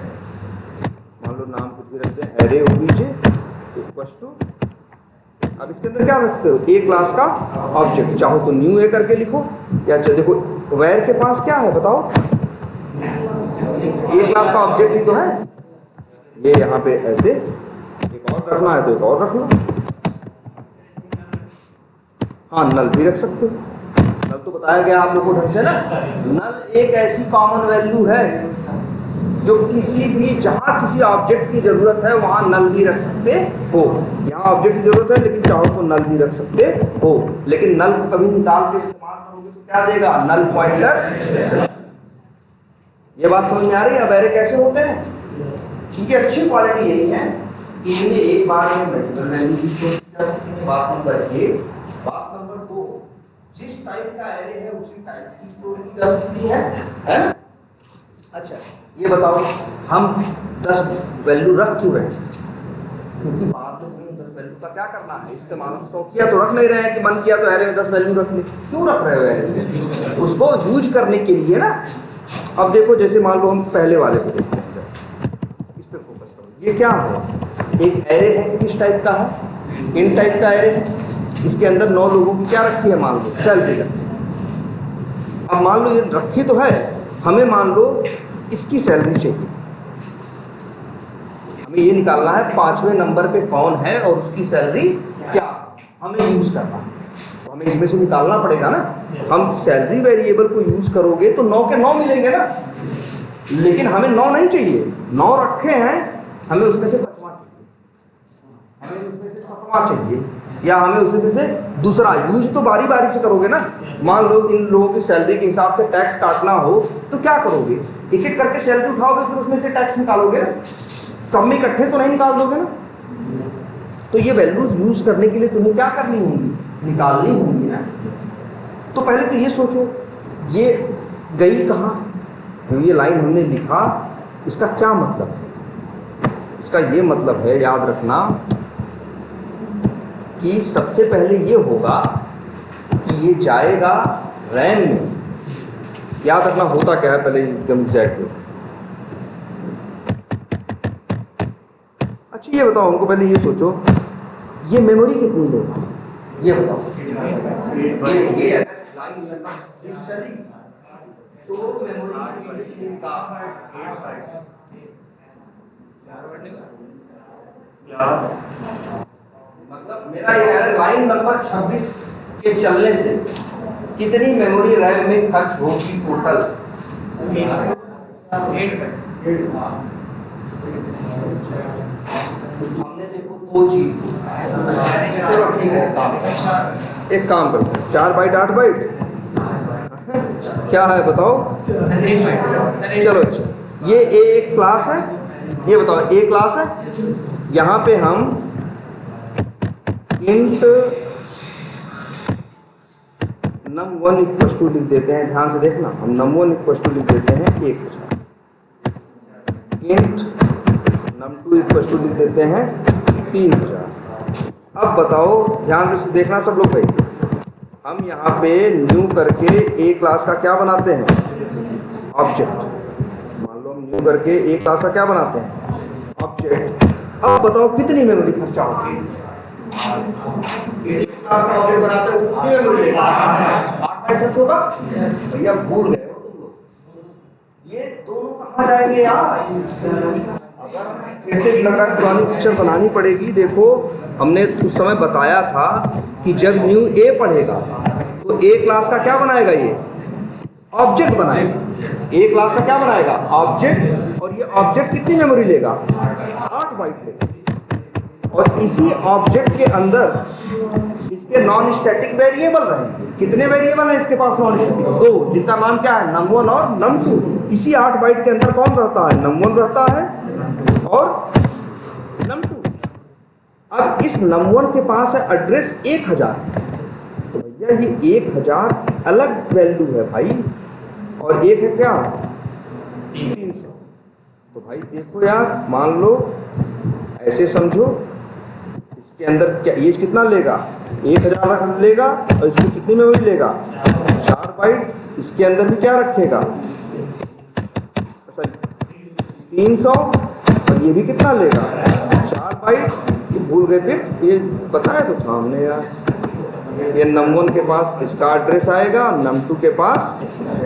मान लो नाम कुछ भी रखते हैं, एरे ओबीजे इक्वल्स टू। अब इसके अंदर क्या रखते हो? ए क्लास का ऑब्जेक्ट। चाहो तो न्यू ए करके लिखो, या देखो वैर के पास क्या है बताओ? ए क्लास का ऑब्जेक्ट ही तो है ये। यहाँ पे ऐसे एक और रखना है तो एक और रख लो। हाँ, नल भी रख सकते हो। नल तो बताया गया आप लोगों को ढंग से ना। नल एक ऐसी कॉमन वैल्यू है जो किसी भी, जहां किसी ऑब्जेक्ट की जरूरत है वहां नल भी रख सकते हो। यहाँ ऑब्जेक्ट की जरूरत है लेकिन चाहो तो नल भी रख सकते हो। लेकिन नल को कभी निकाल के इस्तेमाल करोगे तो क्या देगा? Null pointer. ये बात समझ में आ रही है? अब एरे कैसे होते हैं? इनकी अच्छी क्वालिटी यही है कि इनमें एक बार में मल्टीपल वैल्यू की स्टोर की जा सकती है, बात नंबर 1। बात नंबर 2, जिस टाइप का एरे है उसी टाइप की स्टोर की जा सकती है ना? अच्छा ये बताओ, हम 10 वैल्यू रख क्यों रहे हैं? क्योंकि बाद में हमें 10 वैल्यू का क्या करना है, इस्तेमाल। किया तो रख नहीं रहे हैं कि मन किया तो एरे में 10 वैल्यू रख ले। क्यों रख रहे हो एरे? उसको यूज करने के लिए ना। अब देखो जैसे मान लो हम पहले वाले को देखते हैं, इस पे फोकस करो। ये क्या है? एक एरे है, किस टाइप का है? इन टाइप का एरे है। इसके अंदर 9 लोगों की क्या रखी है? मान लो सैलरी रखी। अब मान लो ये रखी तो है, हमें मान लो इसकी सैलरी चाहिए। हमें ये निकालना है 5वें नंबर पे कौन है और उसकी सैलरी क्या, हमें यूज करना है। तो हमें इसमें से निकालना पड़ेगा ना। हम सैलरी वेरिएबल को यूज करोगे तो 9 के 9 मिलेंगे ना, लेकिन हमें 9 नहीं चाहिए। 9 रखे हैं, हमें उसमें से 5वां चाहिए, हमें उसमें से 7वां चाहिए, या हमें उसमें से दूसरा। यूज तो बारी बारी से करोगे ना। मान लो इन लोगों की सैलरी के हिसाब से टैक्स काटना हो तो क्या करोगे? एक एक करके सैलरी उठाओगे, फिर उसमें से टैक्स निकालोगे ना। सब में इकट्ठे तो नहीं निकाल दोगे ना। तो ये वैल्यूज यूज करने के लिए तुम्हें क्या करनी होंगी? निकालनी होंगी ना। तो पहले तो ये सोचो, ये गई कहाँ? तो ये लाइन हमने लिखा, इसका क्या मतलब है? इसका ये मतलब है, याद रखना, कि सबसे पहले ये होगा कि ये जाएगा रैम में। याद रखना होता क्या है, पहले एकदम एग्जैक्ट देखो। अच्छा ये बताओ हमको, पहले ये सोचो, ये मेमोरी कितनी लेगा? ये बताओ। ये अगर लाइन लंबा चली तो मेमोरी का मतलब मेरा ये है, लाइन नंबर 26 के चलने से कितनी मेमोरी रैम में खर्च होगी टोटल? हमने देखो 2 चीज। चलो ठीक है, एक काम करते हैं, 4 बाइट 8 बाइट क्या है बताओ? चलो अच्छा, ये एक क्लास है। ये बताओ ए क्लास है। यहाँ पे हम इंट num1 इक्वल टू लिख देते हैं। ध्यान से देखना, हम num1 इक्वल टू लिख देते हैं 1000। इंट num2 इक्वल टू लिख देते हैं 3000। अब बताओ, ध्यान से देखना सब लोग भाई, हम यहाँ पे न्यू करके ए क्लास का क्या बनाते हैं? ऑब्जेक्ट। मान लो हम न्यू करके ए क्लास का क्या बनाते हैं? ऑब्जेक्ट। अब बताओ कितनी मेमोरी खर्चा होगी? इसी क्लास का ऑब्जेक्ट बनाते हो कितनी मेमोरी लेगा? 8 बाइट खर्च होगा। भैया भूल गए हो तुम लोग। ये दोनों कहाँ जाएंगे यार? अगर कैसे लग रहा है, पुरानी पिक्चर बनानी पड़ेगी। देखो हमने उस समय बताया था कि जब न्यू ए पढ़ेगा तो ए क्लास का क्या बनाएगा? ये ऑब्जेक्ट बनाएगा। ए क्लास का क्या बनाएगा? ऑब्जेक्ट। और ये ऑब्जेक्ट कितनी मेमोरी लेगा? 8 बाइट लेगा। और इसी ऑब्जेक्ट के अंदर इसके नॉन स्टैटिक वेरिएबल रहेंगे। कितने वेरिएबल हैं इसके पास? नॉन स्टैटिक 2, जिनका नाम क्या है? num1 और num2। इसी 8 बाइट के अंदर कौन रहता है? num1 रहता है और num2। अब इस num1 के पास है एड्रेस 1000। तो भैया ये 1000 अलग वैल्यू है भाई, और एक है क्या? 300। तो भाई देखो यार, मान लो ऐसे समझो, इसके अंदर क्या ये कितना लेगा? 1000 रख लेगा, और इसमें कितनी मेमोरी लेगा? 4 बाइट। इसके अंदर भी क्या रखेगा? 300। और ये भी कितना लेगा? 4 बाइट। ये भूल गए, फिर ये बताया तो था हमने यार। ये num1 के पास इसका एड्रेस आएगा, num2 के पास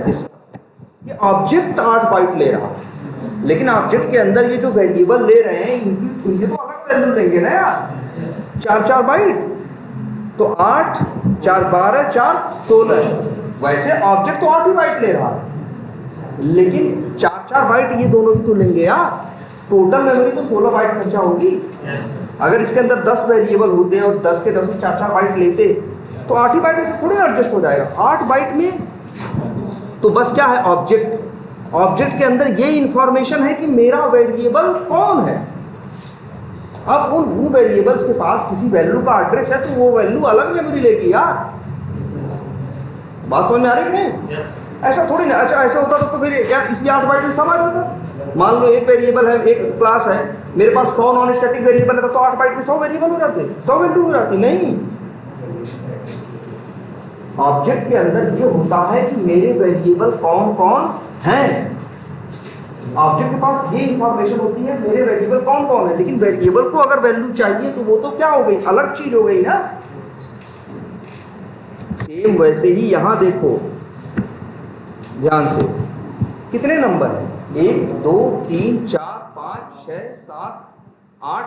इसका। ये ऑब्जेक्ट 8 बाइट ले रहा है, लेकिन ऑब्जेक्ट के अंदर ये जो वेरिएबल ले रहे हैं इनकी तो अलग वैल्यू लेंगे ना यार। 4 बाइट। तो 8 4 12 4 16। वैसे ऑब्जेक्ट तो 8 ही बाइट ले रहा है, लेकिन 4 बाइट ये दोनों भी तो लेंगे यार। टोटल मेमोरी तो 16 बाइट खर्चा होगी। अगर इसके अंदर 10 वेरिएबल होते और 10 के 10 4 बाइट लेते तो 8 ही बाइट में थोड़े एडजस्ट हो जाएगा। 8 बाइट में तो बस क्या है? ऑब्जेक्ट। ऑब्जेक्ट के अंदर ये इंफॉर्मेशन है कि मेरा वेरिएबल कौन है। अब उन वेरिएबल्स के पास किसी वैल्यू का एड्रेस है तो वो वैल्यू अलग मेमोरी लेगी यार। बात समझ में आ रही है कि नहीं? ऐसा थोड़ी ना। अच्छा ऐसा होता तो फिर यार इसी 8 बाइट में सब आ जाता। मान लो एक वेरिएबल है, एक क्लास है, मेरे पास 100 नॉन स्टैटिक वेरिएबल है तो 8 बाइट में 100 वेरिएबल हो जाते, 100 वैल्यू हो जाती। नहीं, ऑब्जेक्ट के अंदर ये होता है कि मेरे वेरिएबल कौन कौन हैं। ऑब्जेक्ट के पास ये इंफॉर्मेशन होती है मेरे वेरिएबल कौन कौन है, लेकिन वेरिएबल को अगर वैल्यू चाहिए तो वो तो क्या हो गई, अलग चीज हो गई ना। सेम वैसे ही यहां देखो ध्यान से, कितने नंबर है, 1 2 3 4 5 6 7 8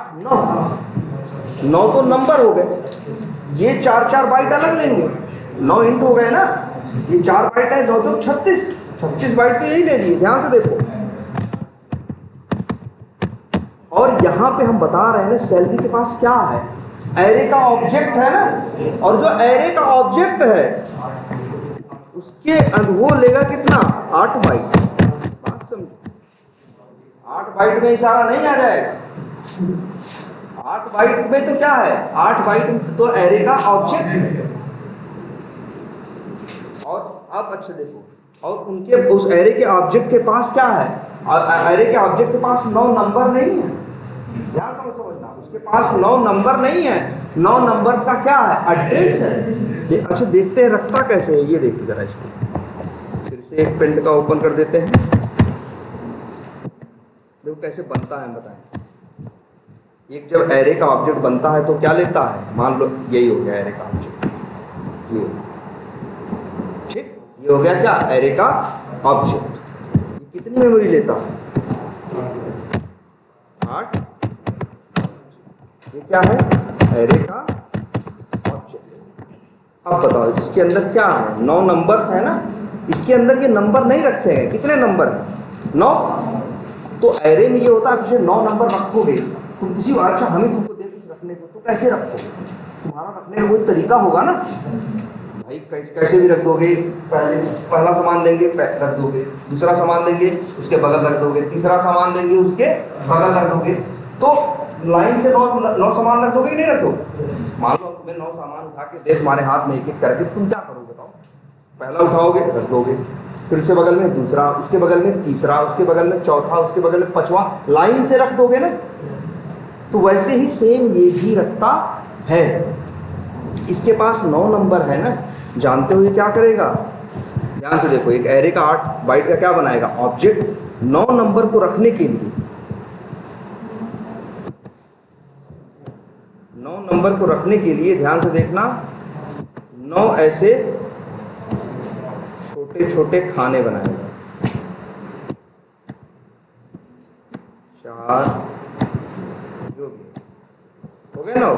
9 तो नंबर हो गए। ये 4 बाइट अलग लेंगे, 9 इंट हो गए ना। ये 4 बाइट है, 9 चौक 36 बाइट तो यही ले लिए। ध्यान से देखो, और यहां पे हम बता रहे हैं ना सैलरी के पास क्या है, एरे का ऑब्जेक्ट है ना, और जो एरे का ऑब्जेक्ट है उसके वो लेगा कितना, 8 बाइट। बात समझो, 8 बाइट में इशारा नहीं आ जाएगा। 8 बाइट में तो क्या है, 8 बाइट तो एरे का ऑब्जेक्ट है। और अब अच्छा देखो, और उनके उस एरे के ऑब्जेक्ट के पास क्या है, एरे के ऑब्जेक्ट के पास 9 नंबर नहीं है। ध्यान समझना, उसके पास 9 नंबर नहीं है। 9 नंबर्स का क्या है, एड्रेस है। अच्छा देखते हैं रखता कैसे है, ये देखिए जरा इसको फिर से एक पेंट का ओपन कर देते हैं, देखो कैसे बनता है बताएं। एक जब एरे का ऑब्जेक्ट बनता है तो क्या लेता है, मान लो यही हो गया एरे का ऑब्जेक्ट, ये ठीक, ये हो गया क्या, एरे का ऑब्जेक्ट। ये कितनी मेमोरी लेता है, 8। ये क्या है, एरे का ऑब्जेक्ट। अब बताओ इसके अंदर क्या है, 9 नंबर्स है ना, इसके अंदर ये नंबर नहीं रखे हैं। कितने नंबर है, 9। तो एरे में ये होता है पिछले 9 नंबर रखोगे तुम किसी, अच्छा हम ही तुमको दे कुछ रखने को, तो कैसे रखोगे, तुम्हारा रखने का कोई तरीका होगा ना भाई। कैसे भी रख दोगे, पहला सामान देंगे रख दोगे, दूसरा सामान देंगे उसके बगल रख दोगे, तीसरा सामान देंगे उसके बगल रख दोगे। तो लाइन से 9 सामान रख दोगे कि नहीं रख दोगे। मान लो तुम्हें 9 सामान उठा के दे तुम्हारे हाथ में एक एक करके, तुम क्या करोगे बताओ, पहला उठाओगे रख दोगे, फिर उसके बगल में दूसरा, उसके बगल में तीसरा, उसके बगल में चौथा, उसके बगल में 5वां, लाइन से रख दोगे ना। तो वैसे ही सेम ये भी रखता है। इसके पास 9 नंबर है ना, जानते हो ये क्या करेगा, ध्यान से देखो। एक एरे का 8 बाइट का क्या बनाएगा, ऑब्जेक्ट। 9 नंबर को रखने के लिए, 9 नंबर को रखने के लिए ध्यान से देखना, 9 ऐसे छोटे छोटे खाने बनाएगा। 4 जो भी हो गए 9,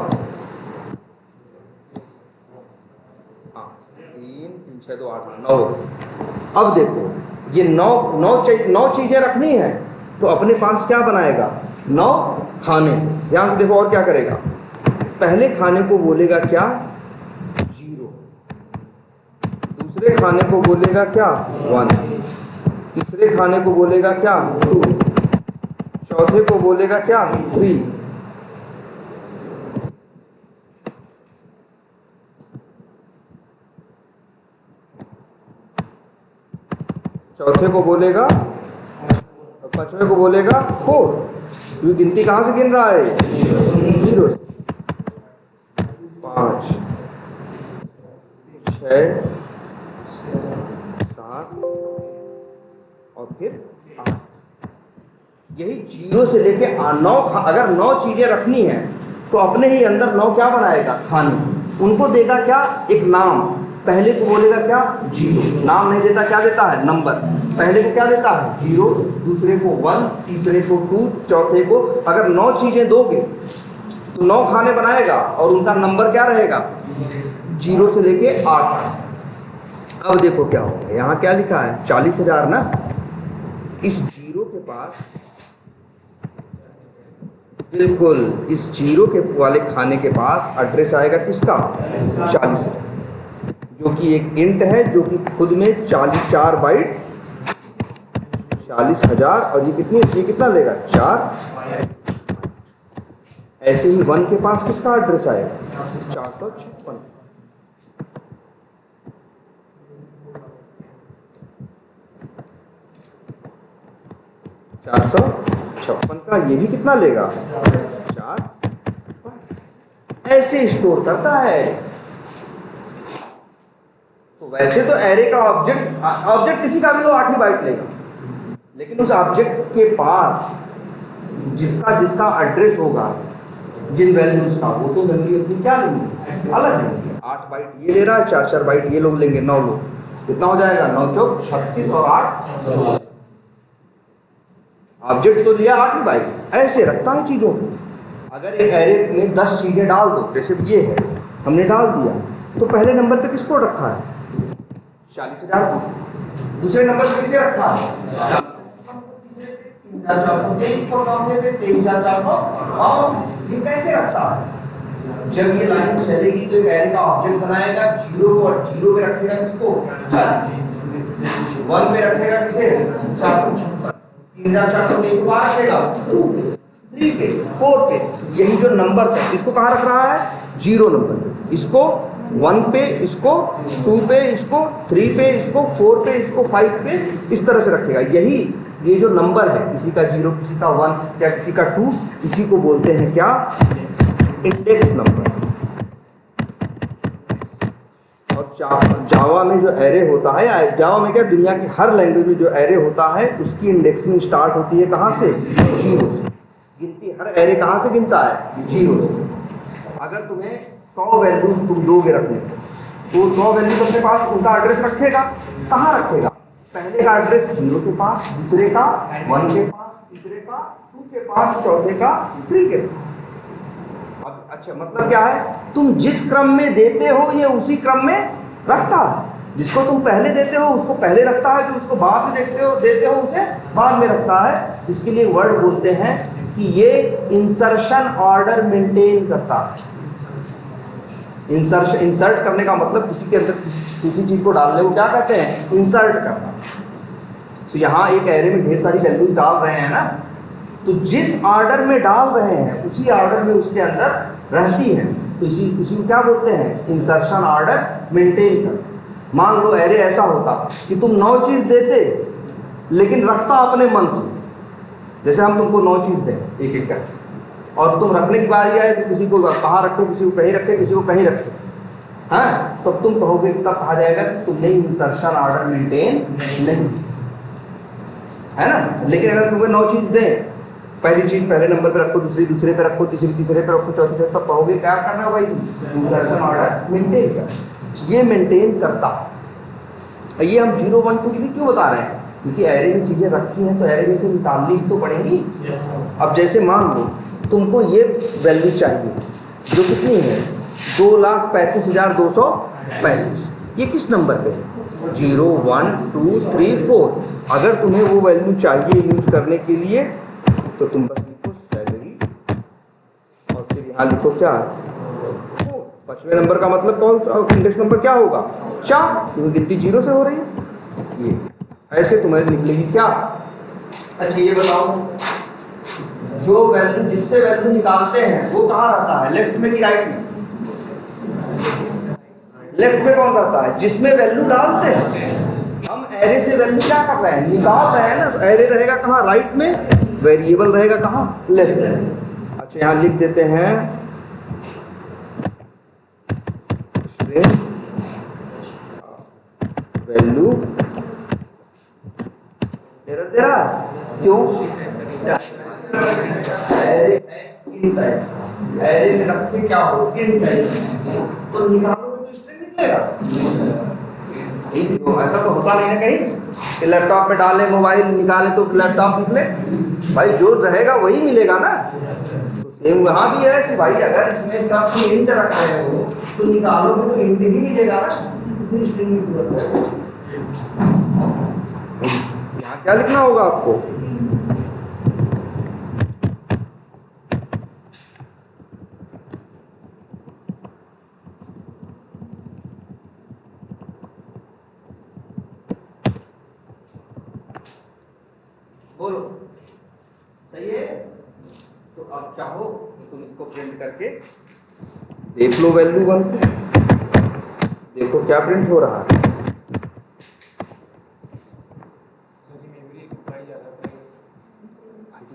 हाँ 3 3 6 2 8 9। अब देखो ये 9 चीजें रखनी है तो अपने पास क्या बनाएगा, 9 खाने। ध्यान से देखो और क्या करेगा, पहले खाने को बोलेगा क्या, 0, दूसरे खाने को बोलेगा क्या, 1, तीसरे खाने को बोलेगा क्या, 2, चौथे को बोलेगा क्या, 3, चौथे को बोलेगा, 5वें को बोलेगा 4। तो गिनती कहां से गिन रहा है, 0 से। 5 6 7 और फिर 8। यही 0 से लेके 9। अगर 9 चीजें रखनी है तो अपने ही अंदर 9 क्या बनाएगा, खाने। उनको देगा क्या, एक नाम। पहले को बोलेगा क्या, 0, नाम नहीं देता, क्या देता है, नंबर। पहले को क्या देता है, 0, दूसरे को 1, तीसरे को 2, चौथे को। अगर 9 चीजें दोगे तो 9 खाने बनाएगा और उनका नंबर क्या रहेगा, 0 से लेके 8। अब देखो क्या होगा, यहाँ क्या लिखा है, 40,000 ना। इस 0 के पास, बिल्कुल इस 0 के वाले खाने के पास एड्रेस आएगा किसका, 40,000, जो कि एक इंट है, जो कि खुद में 4 बाइट 40,000 और ये कितना लेगा 4। ऐसे ही 1 के पास किसका एड्रेस आएगा 456। 456 का ये भी कितना लेगा 4। ऐसे स्टोर करता है। तो वैसे तो एरे का ऑब्जेक्ट किसी का भी वो 8 ही बाइट लेगा, लेकिन उस ऑब्जेक्ट के पास जिसका जिसका एड्रेस होगा, जिन वैल्यूज का, वो तो वैल्यू अपनी क्या लेंगे अलग लेंगे। 8 बाइट ये ले रहा है, 4 बाइट ये लोग लेंगे, 9 लोग, कितना हो जाएगा 9 चौक 36 और 8। ऑब्जेक्ट तो लिया 8 ही बाइट। ऐसे रखता है चीजों को। अगर एक एरे में 10 चीजें डाल दो, जैसे ये है हमने डाल दिया, तो पहले नंबर पे किसको रखा है 40,000 को, दूसरे नंबर पे किसे रखा है 3,423 को, चौथे पे 23,400। ये कैसे रखता है। जब ये लाइन चलेगी तो एक एरे का ऑब्जेक्ट बनाएगा, 0 और 0 पे रखेगा किसको 40, 1 पे रखेगा किसे 456, 3,423 को रखेगा 2 पे, 3 पे, 4 पे। यही जो नंबर्स है इसको कहाँ रख रहा है 0 नंबर पे, इसको 1 पे, इसको 2 पे, इसको 3 पे, इसको 4 पे, इसको 5 पे, इस तरह से रखेगा। यही ये जो नंबर है, किसी का 0, किसी का 1 या किसी का 2, इसी को बोलते हैं क्या इंडेक्स नंबर। और जावा में जो एरे होता है, जावा में क्या दुनिया की हर लैंग्वेज में जो एरे होता है उसकी इंडेक्सिंग स्टार्ट होती है कहाँ से 0 से। गिनती हर एरे कहाँ से गिनता है 0 से। अगर तुम्हें 100 वैल्यूज तुम दोगे रखने को, तो 100 वैल्यूज अपने पास उनका एड्रेस रखेगा, कहाँ रखेगा, पहले का एड्रेस 0 के पास, दूसरे का 1 के पास, तीसरे का 2 के पास, चौथे का 3 के पास। अब अच्छा मतलब क्या है, तुम जिस क्रम में देते हो ये उसी क्रम में रखता है। जिसको तुम पहले देते हो उसको पहले रखता है, जो उसको बाद में देते हो उसे बाद में रखता है। इसके लिए वर्ड बोलते हैं कि ये इंसर्शन ऑर्डर मेंटेन करता है। इंसर्ट करने का मतलब किसी के अंदर किसी चीज को डालने को क्या कहते हैं इंसर्ट करना। तो यहाँ एक एरे में ढेर सारी वैल्यूज डाल रहे हैं ना, तो जिस ऑर्डर में डाल रहे हैं उसी ऑर्डर में उसके अंदर रहती है, तो इसी को क्या बोलते हैं इंसर्शन ऑर्डर मेंटेन कर। मान लो एरे ऐसा होता कि तुम 9 चीज देते लेकिन रखता अपने मन से। जैसे हम तुमको 9 चीज दें एक एक करके, और तुम रखने की बारी आए तो किसी को कहाँ रखे, किसी को कहीं रखे, किसी को कहीं रखे, हाँ, तो तुम कहोगे तब कहा जाएगा कि तुमने इंसर्शन ऑर्डर मेंटेन नहीं, है ना। लेकिन अगर तुम्हें 9 चीज दें, पहली चीज पहले नंबर पे रखो, दूसरी दूसरे पे रखो, तीसरी तीसरे पे रखो, चौथी पे, तब कहोगे क्या करना भाई इंसर्शन ऑर्डर मेंटेन कर। ये मेंटेन करता है। ये हम 0 1 2 3 क्यों बता रहे हैं, क्योंकि एरे में चीजें रखी हैं तो एरे में से निकालनी भी तो पड़ेगी। अब जैसे मान लो तुमको ये वैल्यू चाहिए जो कितनी है 2,35,235, ये किस नंबर पे है 0 1 2 3 4। अगर तुम्हें वो वैल्यू चाहिए यूज करने के लिए तो तुम बस लिखो सैलरी और फिर यहाँ लिखो क्या 5वें नंबर का मतलब कौन इंडेक्स नंबर क्या होगा 4, क्योंकि गिनती 0 से हो रही है। ये ऐसे तुम्हारी निकलेगी क्या। अच्छा ये बताओ जो वैल्यू जिससे वैल्यू निकालते हैं वो कहाँ रहता है, लेफ्ट में कि राइट में। लेफ्ट में कौन रहता है, जिसमें वैल्यू डालते हैं। हम एरे से वैल्यू क्या कर रहे हैं निकाल रहे हैं ना, तो एरे रहेगा कहाँ राइट में, वेरिएबल रहेगा कहाँ लेफ्ट में। अच्छा यहाँ लिख देते हैं वैल्यू एरर दे रहा है क्यों, एरे में रखे क्या हो इन टाइप, तो निकालोगे तो स्ट्रिंग निकलेगा। तो ऐसा तो होता नहीं ना कहीं कि लैपटॉप में डालें मोबाइल निकालें तो लैपटॉप निकले, भाई जो रहेगा वही मिलेगा ना। तो सेम वहाँ भी है कि भाई अगर इसमें सब इंट रख रहे हो तो निकालोगे तो इंट ही मिलेगा ना, स्ट्रिंग की जरूरत है। यहाँ क्या लिखना होगा आपको चाहो तो तुम इसको प्रिंट करके देख लो वैल्यू 1 को, देखो क्या प्रिंट हो रहा है।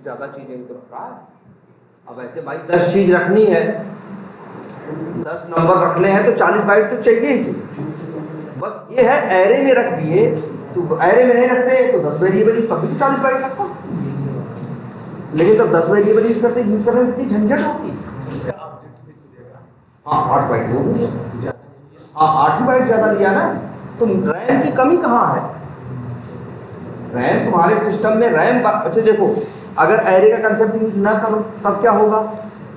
ज्यादा चीजें तो रखा है। अब ऐसे भाई 10 चीज रखनी है, 10 नंबर रखने हैं तो 40 बाइट तो चाहिए ही चाहिए। बस ये है एरे में रख दिए, तो एरे में नहीं रखते तो 10 वेरिएबल तब भी तो 40 बाइट लगता। लेकिन तब 10 वेरिएबल यूज करते, यूज करने में कितनी झंझट होती। हाँ 8 बाइट हो गई, हाँ 8 ही बाइट ज्यादा लिया ना। तो रैम की कमी कहाँ है? रैम तुम्हारे सिस्टम में रैम, अच्छा देखो अगर एरे का कंसेप्ट यूज ना करो तब क्या होगा,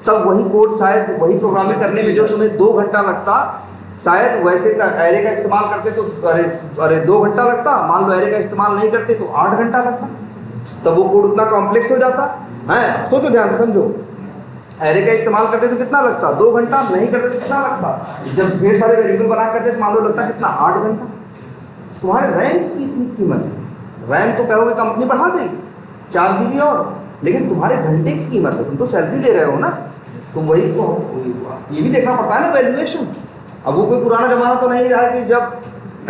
तब वही कोड शायद वही प्रोग्रामिंग करने में जो तुम्हें 2 घंटा लगता, शायद वैसे का एरे का इस्तेमाल करते तो अरे 2 घंटा लगता। मान लो एरे का इस्तेमाल नहीं करते तो 8 घंटा लगता, तब वो कोड उतना कॉम्प्लेक्स हो जाता है। सोचो ध्यान से समझो, एरे का इस्तेमाल करते तो कितना लगता, 2 घंटा, नहीं करते तो कितना लगता। जब ढेर सारे वेरिएबल बना करते तो मान लो लगता कितना, 8 घंटा। तुम्हारे रैम की इतनी कीमत है, रैम तो कहोगे कंपनी बढ़ा देगी 4 GB और, लेकिन तुम्हारे घंटे की कीमत है, तुम तो सैलरी ले रहे हो ना, तुम वही तो ये भी देखना पड़ता है ना वैल्यूएशन। अब वो कोई पुराना जमाना तो नहीं रहा कि जब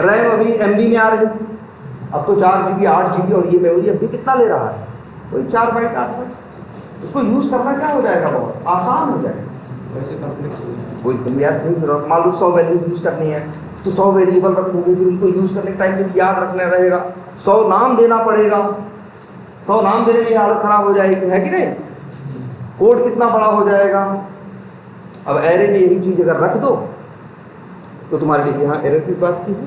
रैम अभी MB में आ रही, अब तो 4 GB 8 GB और ये मेमोरी अभी कितना ले रहा है, वही 4 बाइट 8 बाइट। इसको यूज करना क्या हो जाएगा, बहुत आसान हो जाएगा। वैसे कॉम्प्लेक्स वही तुम यार मान लो 100 वैल्यूज यूज करनी है तो 100 वेरिएबल रखोगे, फिर उनको यूज करने के टाइम में याद रखना रहेगा, 100 नाम देना पड़ेगा, 100 नाम देने में हालत खराब हो जाएगी, है कि नहीं। कोड कितना बड़ा हो जाएगा। अब एरे में यही चीज अगर रख दो तो तुम्हारे लिए यहाँ एरर किस बात की है,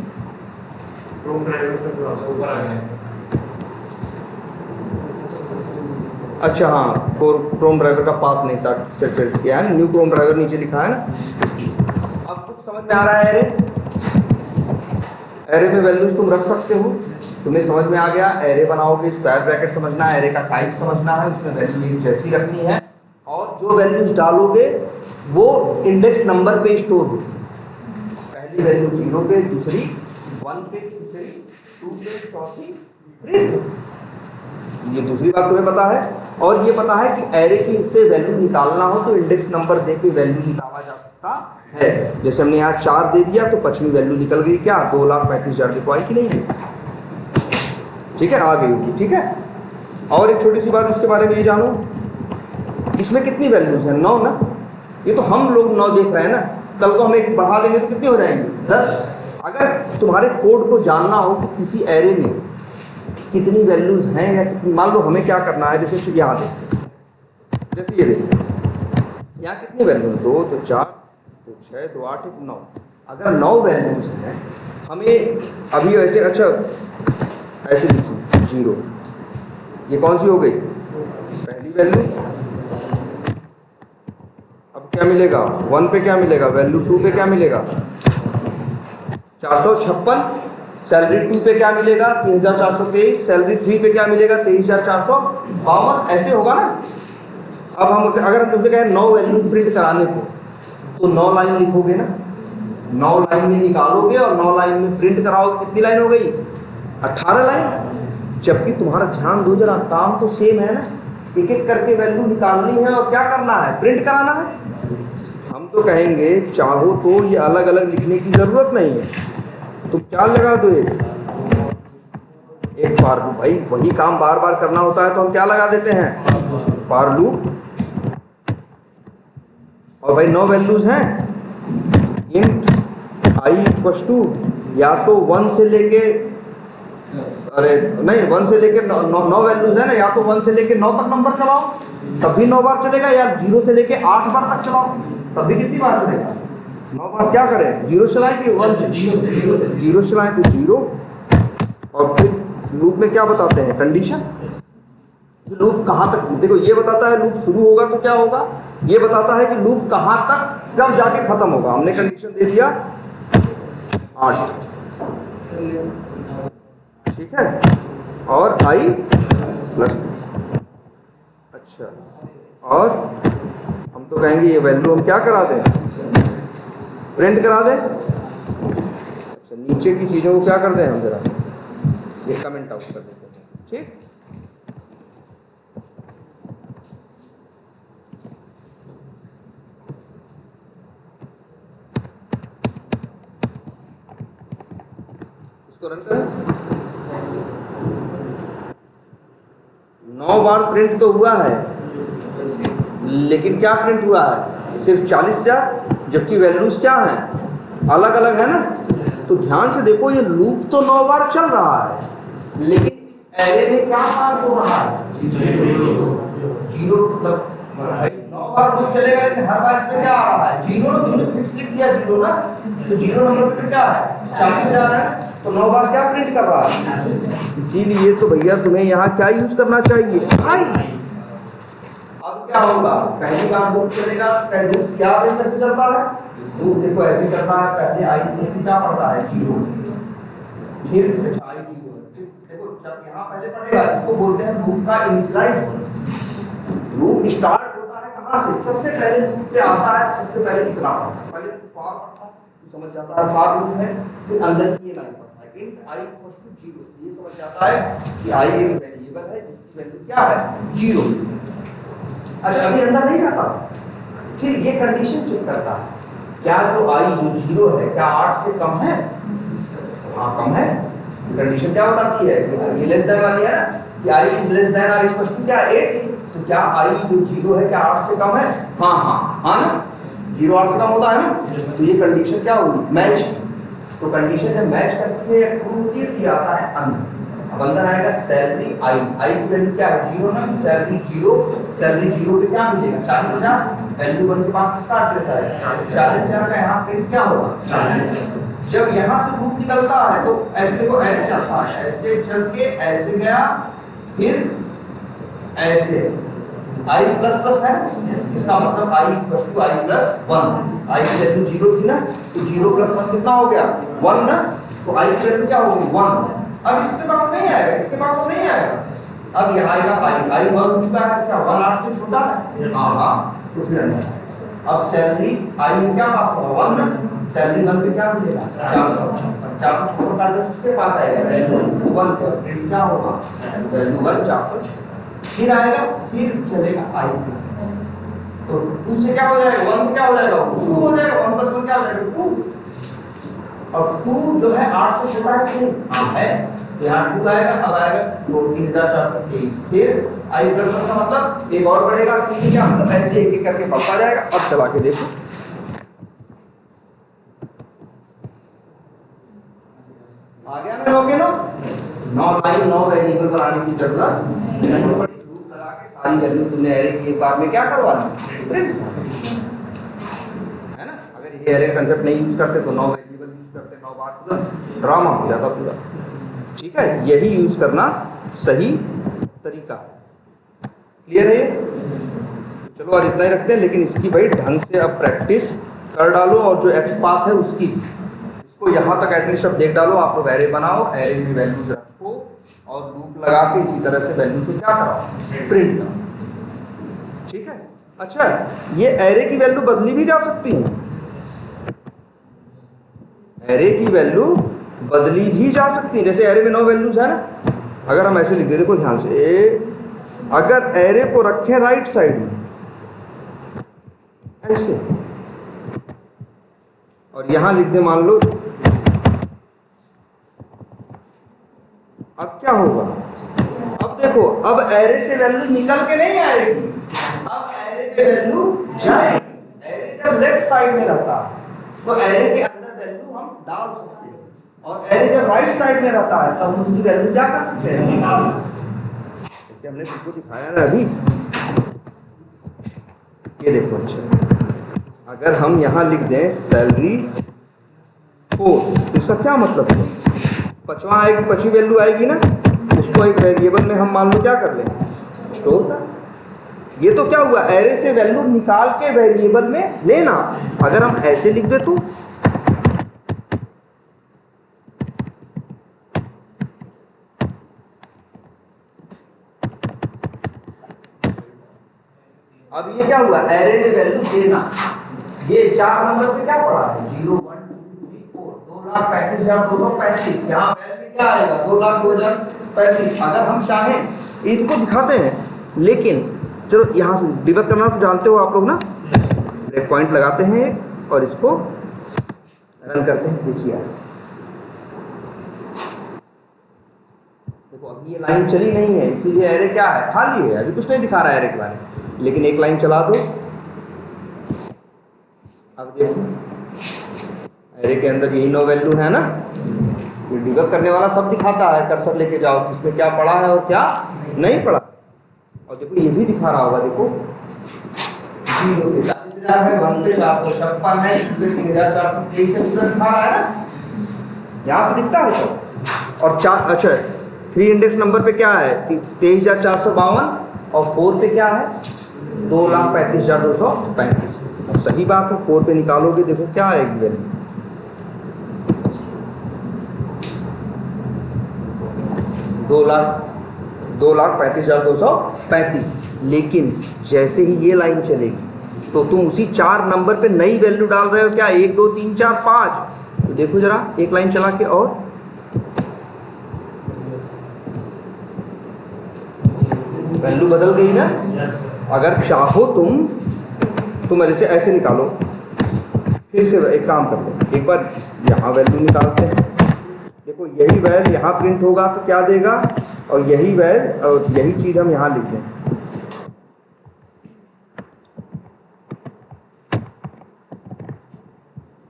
अच्छा हाँ क्रोम ड्राइवर का पाथ नहीं सेट किया है, न्यू क्रोम ड्राइवर नीचे लिखा है ना। अब कुछ समझ में आ रहा है, एरे में वैल्यूज तुम रख सकते हो, तुम्हें समझ में आ गया। एरे बनाओगे, स्क्वायर ब्रैकेट समझना है, एरे का टाइप समझना है, उसमें वैल्यू जैसी रखनी है, और जो वैल्यूज डालोगे वो इंडेक्स नंबर पे स्टोर होगी। पहली वैल्यू 0 पे, दूसरी 1 पे, तीसरी 2 पे, चौथी 3 पे। ये दूसरी बात तुम्हें पता है। और ये पता है कि एरे की से वैल्यू निकालना हो तो इंडेक्स नंबर दे के वैल्यू निकाला जा सकता है। जैसे हमने यहाँ 4 दे दिया तो 5वीं वैल्यू निकल गई, क्या 2,35,000 देखो आई कि नहीं है, ठीक है, आ गई होगी, ठीक है। और एक छोटी सी बात इसके बारे में ये जानो, इसमें कितनी वैल्यूज हैं, 9 ना। ये तो हम लोग 9 देख रहे हैं ना, कल को हम एक बढ़ा देंगे तो कितनी हो जाएंगी, 10। अगर तुम्हारे कोड को जानना हो कि किसी एरे में कितनी वैल्यूज हैं या कितनी, मान लो हमें क्या करना है, जैसे यहाँ देखो, जैसे ये देखो यहाँ कितनी वैल्यू है, 2 तो 4 तो 6 तो 8 9। अगर 9 वैल्यूज हैं, हमें अभी ऐसे, अच्छा ऐसे लिखिए 0, ये कौन सी हो गई, पहली वैल्यू। अब क्या मिलेगा, 1 पे क्या मिलेगा, वैल्यू 2 पे क्या मिलेगा 456, सैलरी 2 पे क्या मिलेगा 3,423, सैलरी 3 पे क्या मिलेगा 23,452, ऐसे होगा ना। अब हम अगर हम तुमसे कहें 9 वैल्यूज प्रिंट कराने को, तो 9 लाइन लिखोगे ना, 9 लाइन में निकालोगे और 9 लाइन में प्रिंट कराओगे, कितनी लाइन हो गई 18 लाइन। जबकि तुम्हारा ध्यान दो जरा, काम तो सेम है ना, एक एक करके वैल्यू निकालनी है और क्या करना है, प्रिंट कराना है। हम तो कहेंगे चाहो तो ये अलग अलग लिखने की जरूरत नहीं है, तुम क्या लगा दो एक बार लूप, भाई वही काम बार बार करना होता है तो हम क्या लगा देते हैं, बार लूप। और भाई 9 वैल्यूज हैं, इंट i इक्वल्स टू या तो 1 से लेके, अरे नहीं 1 से लेके 9 वैल्यूज है ना, या तो 1 से लेके 9 तक नंबर चलाओ तब भी 9 बार चलेगा, या 0 से लेके 8 बार तक चलाओ तब भी कितनी बार चलेगा, 9 बार। क्या करें, 0 चलाएं कि 1 से, 0 चलाएं तो 0। और फिर लूप में क्या बताते हैं, कंडीशन। लूप कहाँ तक, देखो ये बताता है लूप शुरू होगा तो क्या होगा, ये बताता है कि लूप कहाँ तक कब जाके खत्म होगा। हमने कंडीशन दे दिया 8, ठीक है, और i प्लस। अच्छा, और हम तो कहेंगे ये वैल्यू हम क्या करा दें, प्रिंट करा दें। अच्छा, नीचे की चीज़ों को क्या कर दें हम, जरा ये कमेंट आउट कर देते हैं, ठीक। इसको रन करें। 9 बार प्रिंट तो हुआ है, लेकिन क्या प्रिंट हुआ है? सिर्फ 40,000, जबकि वैल्यूज क्या हैं? अलग अलग है ना। तो ध्यान से देखो, ये लूप तो 9 बार चल रहा है, लेकिन इस एरे में क्या पास हो रहा है? 0। मतलब 9 बार लूप चलेगा, लेकिन हर बार इसमें क्या आ रहा है? 0। तुमने फिक्स लिख दिया 0 ना, तो 0 नंबर पे क्या है? 40,000 है, तो 9 बार क्या प्रिंट कर रहा है? इसीलिए तो भैया तुम्हें यहाँ क्या यूज करना चाहिए? आई। अब क्या होगा? पहली बार लूप चलेगा, पहले लूप क्या कैसे चलता है? लूप देखो ऐसे चलता है, पहले आई में क्या पड़ता है? 0, फिर आई 0। देखो जब यहाँ पहले पड़ेगा, इसको बोलते हैं लूप का इनिशियलाइज होना। लूप स्टार्ट होता है कहाँ से? सबसे पहले लूप पे आता है, सबसे पहले इतना पड़ता है, पहले फॉर पड़ता है, तो समझ जाता है फॉर लूप है, फिर अंदर की लाइन पड़ता है, इंट आई इक्वल्स टू 0, ये समझ जाता है कि आई एक वेरिएबल है जिसकी वैल्यू क्या है? 0। अच्छा, अभी अंदर नहीं जाता, फिर ये कंडीशन चेक करता है, क्या जो आई जो 0 है क्या 8 से कम है? हाँ, कम है। कंडीशन क्या बताती है कि ये लेस देन वाली है ना, कि आई इज लेस देन और इक्वल टू क्या 8, तो क्या आई जो 0 है क्या 8 से कम है? हाँ हाँ हाँ ना, 0 8 से कम होता है ना, तो ये कंडीशन क्या हुई? मैच। तो कंडीशन जब मैच करती है या ट्रू होती है तो ये आता है अंदर। अब अंदर आएगा सैलरी आई, आई की वैल्यू क्या है? 0 ना, सैलरी 0, सैलरी 0 पे क्या मिलेगा? 40,000। वैल्यू 1 के पास किसका एड्रेस आएगा? 40,000 का यहाँ पे क्या होगा? 40,000। जब यहाँ से लूप निकलता है तो ऐसे को ऐसे चलता है, ऐसे चल के ऐसे गया, फिर ऐसे आई प्लस प्लस है, इसका मतलब I equal to I plus 1। आई की वैल्यू 0 थी ना, तो 0 प्लस 1 कितना हो गया? 1 ना, तो आई की वैल्यू क्या होगी? 1। अब इसके पास नहीं आएगा, इसके पास नहीं आएगा। अब यहाँ आएगा आई 1 हो चुका है, क्या 1 8 से छोटा है? हाँ, तो फिर अब सैलरी आई में क्या पास होगा? 1 ना, सैलरी 1 पे क्या मिलेगा? 456 का किसके पास आएगा? वैल्यू 1 पर प्रिंट क्या होगा? वैल्यू 1 456। फिर आएगा, फिर चलेगा आई प्लस, तो 2 से क्या हो जाएगा? 1 से क्या हो जाएगा? 2 हो जाएगा, 1 प्लस 1 क्या हो जाएगा? 2। और 2 जो है 8 से छोटा है कि नहीं? हाँ है, तो यहाँ 2 आएगा। अब आएगा 3423, फिर आई प्लस का मतलब एक और बढ़ेगा, ठीक है, मतलब ऐसे एक एक करके बढ़ता जाएगा। अब चला के देखो, आ गया ना? ओके ना, 9 लाइन 9 वेरिएबल बनाने की जरूरत नहीं पड़ी। लूप लगा के सारी वैल्यू तुमने एरे की एक बार में क्या करवा दी? प्रिंट, है ना। अगर ये एरे का कांसेप्ट नहीं यूज करते तो 9 वेरिएबल यूज करते, 9 बार तो ड्रामा हो जाता पूरा। ठीक है, यही यूज करना सही तरीका है। क्लियर है ये? चलो आज इतना ही रखते हैं, लेकिन इसकी भाई ढंग से अब प्रैक्टिस कर डालो, और जो एक्स पाथ है उसकी, इसको यहाँ तक एटलीस्ट अब देख डालो। आप लोग एरे बनाओ, एरे में वैल्यूज रखो, और लूप लगा के इसी तरह से वैल्यू से क्या कराओ? प्रिंट कराओ। ठीक है। अच्छा, ये एरे की वैल्यू बदली भी जा सकती है, एरे की वैल्यू बदली भी जा सकती है। जैसे एरे में 9 वैल्यूज है ना, अगर हम ऐसे लिख दे, देखो ध्यान से, अगर एरे को रखें राइट साइड में ऐसे, और यहां लिख दे मान लो, अब क्या होगा? अब देखो, अब एरे से वैल्यू निकल के नहीं आएगी, अब एरे पे वैल्यू जाएगी। एरे जब लेफ्ट साइड में रहता है तो एरे के अंदर वैल्यू हम डाल सकते हैं, और एरे जब राइट साइड में रहता है तो हम उसकी वैल्यू क्या कर सकते हैं? निकाल सकते हैं। जैसे हमने तुमको दिखाया ना अभी, ये देखो। अच्छा, अगर हम यहाँ लिख दें सैलरी 4, तो इसका क्या मतलब है? पचवा आएगी, पचवी वैल्यू आएगी ना, उसको एक वेरिएबल में हम मान लो क्या कर लें? स्टोर कर। ये तो क्या हुआ? एरे से वैल्यू निकाल के वेरिएबल में लेना। अगर हम ऐसे लिख दे तो अब ये क्या हुआ? एरे में वैल्यू देना। ये 4 नंबर पे क्या पड़ा है? 0 1 2 3 4, 2,35,235। यहाँ वैल्यू क्या आएगा? 2,02,035। अगर हम चाहें, इनको दिखाते हैं, लेकिन चलो यहाँ से डिबग करना तो जानते हो आप लोग ना, ब्रेक पॉइंट लगाते हैं और इसको रन करते हैं। देखिए अभी ये लाइन चली नहीं है, इसीलिए एरे क्या है, खाली है, अभी कुछ नहीं दिखा रहा है एरे के बारे में। लेकिन एक लाइन चला दो, अब देखो एरे के अंदर यही नो वैल्यू है ना, ये डिबग करने वाला सब दिखाता है, कर्सर लेके जाओ किसमें क्या पड़ा है और क्या नहीं पड़ा। और देखो ये भी दिखा रहा होगा, देखो 0 पे 40,000 है, 1 पे 456 है, 2 पे 3,423 है, पूरा दिखा रहा है ना, यहाँ से दिखता है सब। और 4 अच्छा 3 इंडेक्स नंबर पे क्या है 23,452 और 4 पे क्या है 2,35,235। सही बात है, 4 पे निकालोगे देखो क्या आएगी वैल्यू, 2,35,235। लेकिन जैसे ही ये लाइन चलेगी तो तुम उसी 4 नंबर पे नई वैल्यू डाल रहे हो क्या, 1 2 3 4 5। तो देखो जरा एक लाइन चला के, और वैल्यू बदल गई ना। अगर चाहो तुम ऐसे निकालो, फिर से एक काम करते हैं, एक बार यहाँ वैल्यू निकालते हैं। देखो यही वैल यहाँ प्रिंट होगा तो क्या देगा, और यही वैल और यही चीज हम यहाँ लिख दें।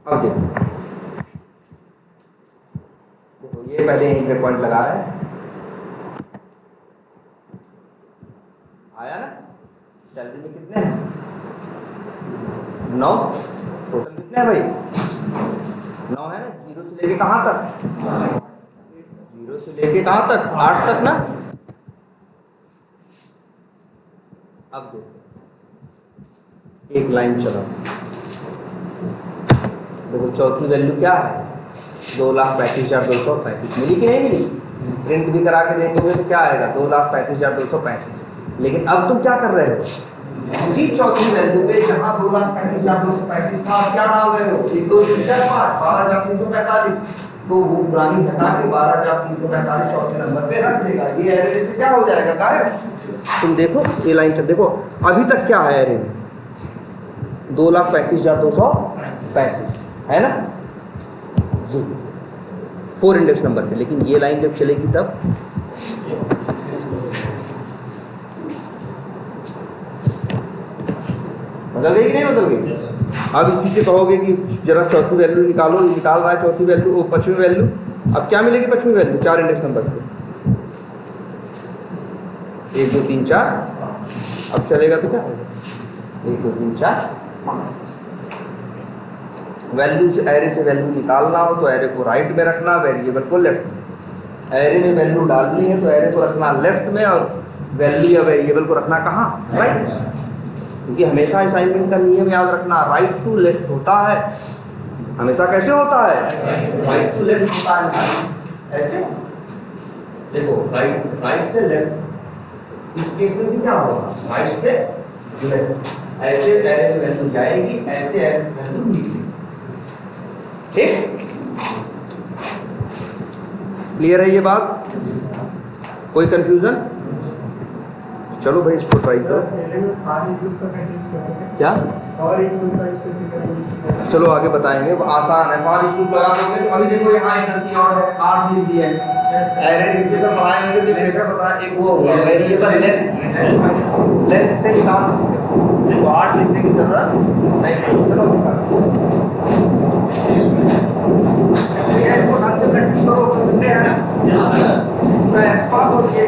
अब देखो ये पहले यहीं पे पॉइंट लगा है, आया ना। सैलरी में कितने हैं 9, टोटल कितने हैं भाई 9 है ना। 0 से लेके कहाँ तक, 0 से लेके कहाँ तक 8 तक ना। अब देखो एक लाइन चला, देखो चौथी वैल्यू क्या है 2,35,235 मिली कि नहीं मिली। प्रिंट भी करा के देखोगे तो क्या आएगा 2,35,235। लेकिन अब तुम क्या कर रहे हो, उसी चौथी वैल्यू पे जहां 2,35,235 था क्या डाल रहे हो 1 2 3 4 5 12,345। तो वो पुरानी हटा के 12,345 चौथे नंबर पे रख देगा। ये एरे से क्या हो जाएगा गायब। तुम देखो ये लाइन चल, देखो अभी तक क्या है एरे में 2,35,235 है ना, ये 4 इंडेक्स नंबर पे। लेकिन ये लाइन जब चलेगी तब बदल गई कि नहीं बदल गई। अब इसी से कहोगे कि जरा चौथी वैल्यू निकालो, ये निकाल रहा है चौथी वैल्यू, वो 5वीं वैल्यू। अब क्या मिलेगी 5वीं वैल्यू 4 इंडेक्स नंबर पे 1 2 3 4। अब चलेगा तो क्या होगा 1 2 3 4 वैल्यू से एरे से वैल्यू निकालना हो तो एरे को राइट में रखना, वेरिएबल को लेफ्ट में। एरे में वैल्यू डालनी है तो एरे को रखना लेफ्ट में और वैल्यू या वेरिएबल को रखना कहाँ, राइट में। क्योंकि हमेशा असाइनमेंट का नियम याद रखना, राइट टू लेफ्ट होता है हमेशा। कैसे होता है राइट टू लेफ्ट होता है ऐसे। देखो राइट से लेफ्ट, इस केस में भी क्या होगा राइट से लेफ्ट। ऐसे एरे में वैल्यू जाएगी, ऐसे एरे से वैल्यू निकलेगी। ठीक, क्लियर है ये बात, कोई कंफ्यूजन। चलो भाई इसको ट्राई करो। क्या चलो आगे बताएंगे, वो आसान है। फॉर इच लूप लगा दोगे तो अभी देखो यहाँ एक गलती और है, 8 लिख दिया है। एरे डिफिनेशन पढ़ाएंगे तो देखा पता एक वो होगा वेरिएबल लेंथ से निकाल सकते हो, तो 8 लिखने की जरूरत नहीं पड़ेगी। चलो दिखा इसको ढंग से प्रैक्टिस करो, कर सकते हैं ना। तो एक्स पाथ और ये